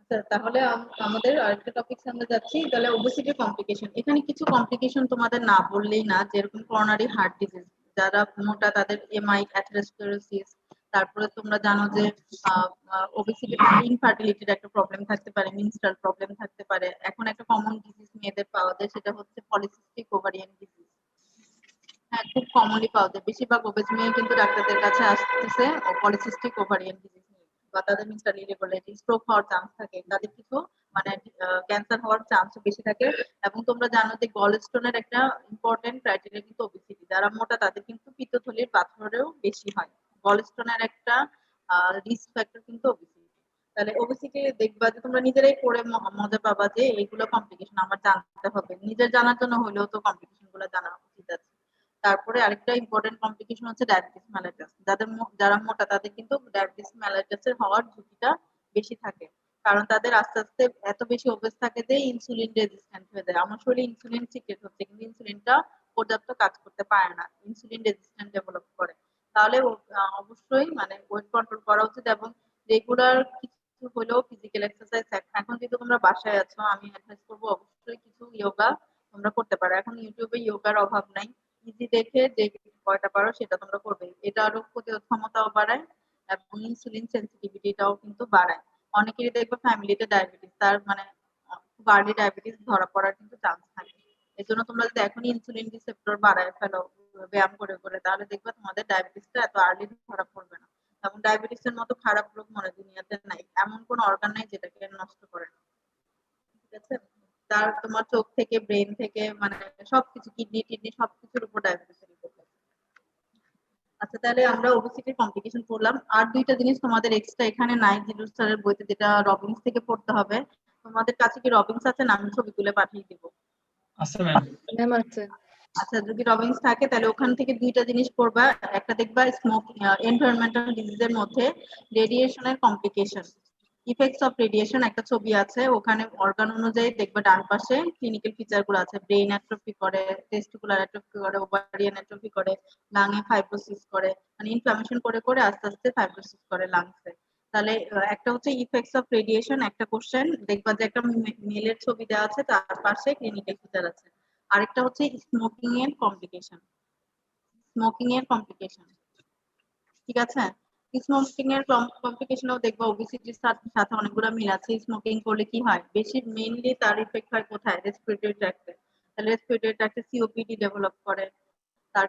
আচ্ছা, তাহলে আমাদের আরেকটা টপিক আমরা যাচ্ছি, তাহলে ওবেসিটি কমপ্লিকেশন। এখানে কিছু কমপ্লিকেশন তোমাদের না বললেই না, যেরকম করোনারি হার্ট ডিজিজ, যারা মোটা তাদের এমআই, অ্যাথেরোস্ক্লেরোসিস। তারপরে তোমরা জানো যে ওবেসিটি ইনফার্টিলিটির একটা প্রবলেম থাকতে পারে, মিনস্ট্রাল প্রবলেম থাকতে পারে। এখন একটা কমন ডিজিজ মেয়েদের পাওয়া যায়, সেটা হচ্ছে পলিসিস্টিক ওভারিয়ান ডিজিজ। হ্যাঁ, খুব কমনলি পাওয়া যায়। বেশিরভাগ ওবেজ মেয়ে কিন্তু ডাক্তারদের কাছে আসতেছে পলিসিস্টিক ওভারিয়ান ডিজিজ নিয়ে, বা তাদের মিনস্ট্রাল ইরেগুলারিটি, স্ট্রোক হওয়ার চান্স থাকে, তাদের কিছু মানে ক্যান্সার হওয়ার চান্স বেশি থাকে। এবং তোমরা জানো যে গলস্টোনের একটা ইম্পর্টেন্ট ক্রাইটেরিয়া কিন্তু ওবেসিটি। যারা মোটা তাদের কিন্তু পিত্তথলির পাথরেও বেশি হয়। গলস্টোনের একটা রিস্ক ফ্যাক্টর কিন্তু ওবেসিটি। তাহলে ওবেসিটি দেখবা যে তোমরা নিজেরাই পড়ে মজা পাবা যে এইগুলো কমপ্লিকেশন আমার জানতে হবে, নিজের জানার জন্য হলেও তো কমপ্লিকেশন গুলো জানা উচিত আছে। তারপরে আরেকটা ইম্পর্টেন্ট কমপ্লিকেশন হচ্ছে ডায়াবেটিস মেলাইটাস। যারা মোটা তাদের কিন্তু ডায়াবেটিস মেলাইটাসের হওয়ার ঝুঁকিটা বেশি থাকে, কারণ তাদের আস্তে আস্তে এত বেশি ওবেস থাকে যে ইনসুলিন রেজিস্ট্যান্ট হয়ে যায়। আমার শরীরে ইনসুলিন সিক্রেট হচ্ছে কিন্তু ইনসুলিনটা পর্যাপ্ত কাজ করতে পারে না, ইনসুলিন রেজিস্ট্যান্ট ডেভেলপ করে। তাহলে অবশ্যই মানে ওয়েট কন্ট্রোল করা উচিত, এবং রেগুলার কিছু হলেও ফিজিক্যাল এক্সারসাইজ। এখন যেহেতু তোমরা বাসায় আছো, আমি অ্যাডভাইস করবো অবশ্যই কিছু ইয়োগা তোমরা করতে পারো। এখন ইউটিউবে ইয়োগার অভাব নাই, ইজি দেখে যে কয়টা পারো সেটা তোমরা করবে। এটা রোগ প্রতিরোধ ক্ষমতাও বাড়ায় এবং ইনসুলিন সেন্সিটিভিটিটাও কিন্তু বাড়ায়। অনেকেরই দেখবে ফ্যামিলিতে ডায়াবেটিস, তার মানে খুব আর্লি ডায়াবেটিস ধরা পড়ার কিন্তু চান্স থাকে। এর জন্য তোমরা যদি এখনই ইনসুলিন রিসেপ্টর বাড়ায় ফেলো ব্যায়াম করে করে, তাহলে দেখবে তোমাদের ডায়াবেটিসটা এত আর্লি ধরা পড়বে না। এবং ডায়াবেটিসের মতো খারাপ রোগ মনে দুনিয়াতে নাই, এমন কোন অর্গান নাই যেটাকে নষ্ট করে না। ঠিক আছে, তার তোমার চোখ থেকে ব্রেন থেকে মানে সবকিছু, কিডনি সবকিছুর উপর ডায়াবেটিসের ইফেক্ট আছে। আচ্ছা, তাহলে আমরা ওবেসিটির কমপ্লিকেশন পড়লাম। আর দুইটা জিনিস তোমাদের এক্সট্রা এখানে নাই জিলু স্যারের বইতে, যেটা রবিনস থেকে পড়তে হবে। তোমাদের কাছে কি রবিনস আছে? না আমি ছবি তুলে পাঠিয়ে দিব। আচ্ছা ম্যাম। ম্যাম আছে। আচ্ছা, যদি রবিনস থাকে তাহলে ওখান থেকে দুইটা জিনিস পড়বা। একটা দেখবা স্মোকিং, এনভায়রনমেন্টাল ডিজিজের মধ্যে রেডিয়েশনের কমপ্লিকেশন, ইফেক্টস অফ রেডিয়েশন, একটা ছবি আছে। ওখানে অর্গান অনুযায়ী দেখবে ডান পাশে ক্লিনিক্যাল ফিচার গুলো আছে। ব্রেইন অ্যাট্রফি করে, টেস্টিকুলার অ্যাট্রফি করে, ওভারিয়ান অ্যাট্রফি করে, লাংয়ে ফাইব্রোসিস করে, মানে ইনফ্লামেশন করে করে আস্তে আস্তে ফাইব্রোসিস করে লাংসে। তাহলে একটা হচ্ছে ইফেক্টস অফ রেডিয়েশন, একটা কোশ্চেন দেখবা যে একটা মেলের ছবি দেওয়া আছে, তার পাশে ক্লিনিক্যাল ফিচার আছে। আরেকটা হচ্ছে স্মোকিং এর কমপ্লিকেশন। ঠিক আছে, স্মোকিং এর কমপ্লিকেশনও দেখবো ওবেসিটির সাথে অনেকগুলো মিল আছে। স্মোকিং করলে কি হয়, বেশি মেইনলি তার ইফেক্ট হয় কোথায়, রেসপিরেটরি ট্র্যাক্টে। তাহলে রেসপিরেটরি ট্র্যাক্টে সিওপিডি ডেভেলপ করে, তার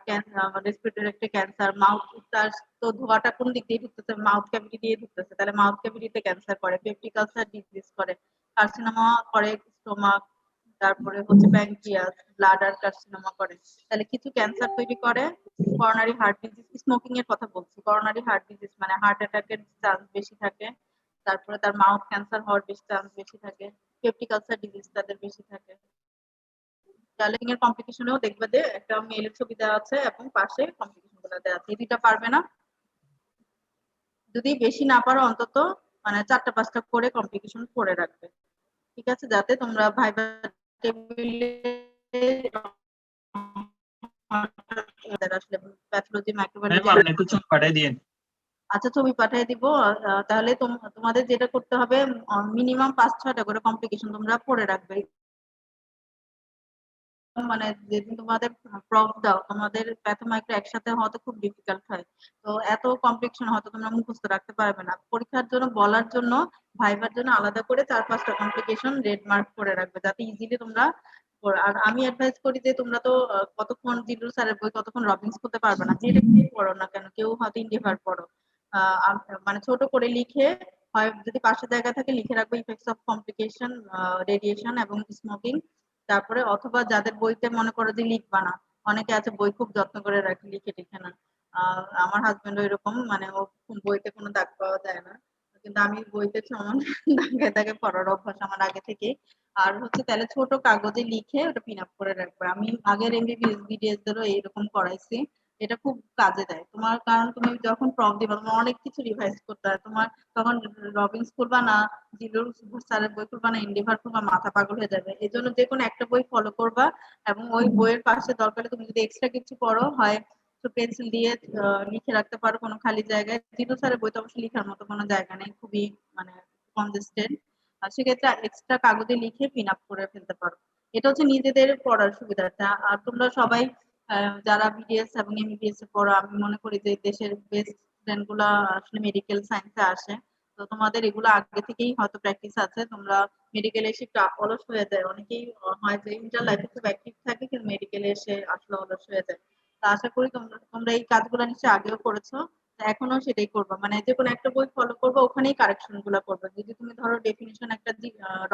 রেসপিরেটরি একটা ক্যান্সার, মাউথ, তার তো ধোঁয়াটা কোন দিক দিয়ে ঢুকতেছে, মাউথ ক্যাভিটি দিয়ে ঢুকতেছে, তাহলে মাউথ ক্যাভিটিতে ক্যান্সার করে, পেপটিক আলসার ডিজিজ করে, কার্সিনোমা করে স্টোমাক, তারপরে হচ্ছে প্যানক্রিয়াস, ব্লাডার কার্সিনোমা করে। তাহলে কিছু ক্যান্সার তৈরি করে। করোনারি হার্ট ডিজিজ, স্মোকিং এর কথা বলছি, করোনারি হার্ট ডিজিজ মানে হার্ট অ্যাটাকের চান্স বেশি থাকে, তারপরে তার মাউথ ক্যান্সার হওয়ার বেশি চান্স বেশি থাকে, পেপটিক আলসার ডিজিজ তাদের বেশি থাকে। ডায়ালিং এর কমপ্লিকেশনেও দেখবে যে একটা মেলের ছবি দেওয়া আছে এবং পাশে কমপ্লিকেশন গুলো দেওয়া আছে। এই দুইটা পারবে না, যদি বেশি না পারো অন্তত মানে 4টা-5টা করে কমপ্লিকেশন করে রাখবে, ঠিক আছে, যাতে তোমরা ভাইবা টেবিলে আসলে প্যাথোলজি ম্যাম মাইক্রোবায়োলজি। আপনি একটু ছবি পাঠিয়ে দিন। আচ্ছা, ছবি পাঠিয়ে দিব। তাহলে তোমাদের যেটা করতে হবে, মিনিমাম 5-6টা করে কমপ্লিকেশন তোমরা পড়ে রাখবে। মানে যেদিন তোমাদের প্রব দাও, তোমাদের প্যাথোমাইক্রো একসাথে হওয়া তো খুব ডিফিকাল্ট হয়, তো এত কমপ্লিকেশন হয়তো তোমরা মুখস্থ রাখতে পারবে না। পরীক্ষার জন্য বলার জন্য, ভাইবার জন্য আলাদা করে 4-5টা কমপ্লিকেশন রেড মার্ক করে রাখবে, যাতে ইজিলি তোমরা আর আমি অ্যাডভাইস করি যে তোমরা তো কতক্ষণ জিল্লুর স্যারের বই কতক্ষণ রবিন্স করতে পারবে না, যেটা পড়ো না কেন, কেউ হয়তো ইন্ডিভার পড়ো, মানে ছোট করে লিখে, হয় যদি পাশের জায়গা থাকে লিখে রাখবে ইফেক্টস অফ কমপ্লিকেশন, রেডিয়েশন এবং স্মোকিং। তারপরে অথবা যাদের বইতে মনে করো যে লিখবা না, অনেকে আছে বই খুব যত্ন করে রাখে, লিখে টিখে না। আমার হাজবেন্ড এরকম, মানে ও বইতে কোনো দাগ পাওয়া যায় না, কিন্তু আমি বইতে সমান দাগে দাগে পড়ার অভ্যাস আমার আগে থেকে। আর হচ্ছে তাহলে ছোট কাগজে লিখে ওটা পিন আপ করে রাখবে। আমি আগের এমবিবিএস বিডিএস দেরও এইরকম করাইছি, এটা খুব কাজে দেয় তোমার, কারণ তুমি যখন প্রব দিবা তোমার অনেক কিছু রিভাইজ করতে হয়, তোমার তখন রবিন্স করবা না, জিলুর স্যারের বই করবা না, ইন্ডিভার করবা, মাথা পাগল হয়ে যাবে। এই জন্য যে কোনো একটা বই ফলো করবা, এবং ওই বইয়ের পাশে দরকারে তুমি যদি এক্সট্রা কিছু পড়ো, হয় তো পেন্সিল দিয়ে লিখে রাখতে পারো কোনো খালি জায়গায়। জিলু স্যারের বইতে অবশ্যই লিখার মতো কোনো জায়গা নেই, খুবই মানে কনজেস্টেড, আর সেক্ষেত্রে এক্সট্রা কাগজে লিখে পিন আপ করে ফেলতে পারো। এটা হচ্ছে নিজেদের পড়ার সুবিধাটা। আর তোমরা সবাই যারা বিডিএস এবং এমবিবিএস এ পড়ো, আমি মনে করি যে দেশের বেস্ট স্টুডেন্ট গুলা আসলে মেডিকেল সায়েন্সে আসে, তো তোমাদের এগুলো আগে থেকেই হয়তো প্র্যাকটিস আছে। তোমরা মেডিকেলে এসে একটু অলস হয়ে যায়, অনেকেই হয় যে ইন্টার লাইফে খুব অ্যাক্টিভ থাকে কিন্তু মেডিকেলে এসে আসলে অলস হয়ে যায়। তো আশা করি তোমরা এই কাজগুলো নিশ্চয়ই আগেও করেছো, এখনো সেটাই করবা, মানে যে কোনো একটা বই ফলো করবে, ওখানেই কারেকশন গুলো করবে। যদি তুমি ধরো ডেফিনিশন একটা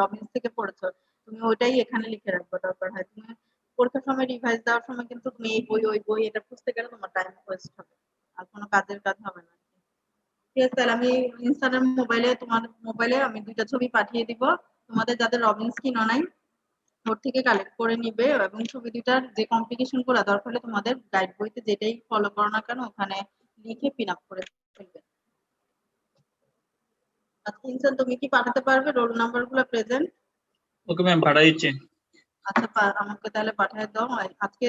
রবিন্স থেকে পড়েছো, তুমি ওইটাই এখানে লিখে রাখবে, দরকার হয় তুমি পরীক্ষার সময় রিভাইজ দেওয়ার সময় কিন্তু তুমি এই বই ওই বই এটা খুঁজতে গেলে তোমার টাইম ওয়েস্ট হবে, আর কোনো কাজের কাজ হবে না। ঠিক আছে, তাহলে আমি ইনস্টাগ্রাম তোমার মোবাইলে আমি 2টা ছবি পাঠিয়ে দিব, তোমাদের যাদের রবিন্স কিনো নাই ওর থেকে কালেক্ট করে নিবে, এবং ছবি দুটার যে কমপ্লিকেশন গুলো দরকার হলে তোমাদের গাইড বইতে যেটাই ফলো করো না কেন ওখানে লিখে পিন আপ করে ফেলবে। আচ্ছা ইনসান, তুমি কি পাঠাতে পারবে রোল নাম্বার গুলো প্রেজেন্ট? ওকে ম্যাম পাঠিয়ে দিচ্ছি। আচ্ছা আমাকে তাহলে পাঠিয়ে দাও আজকে।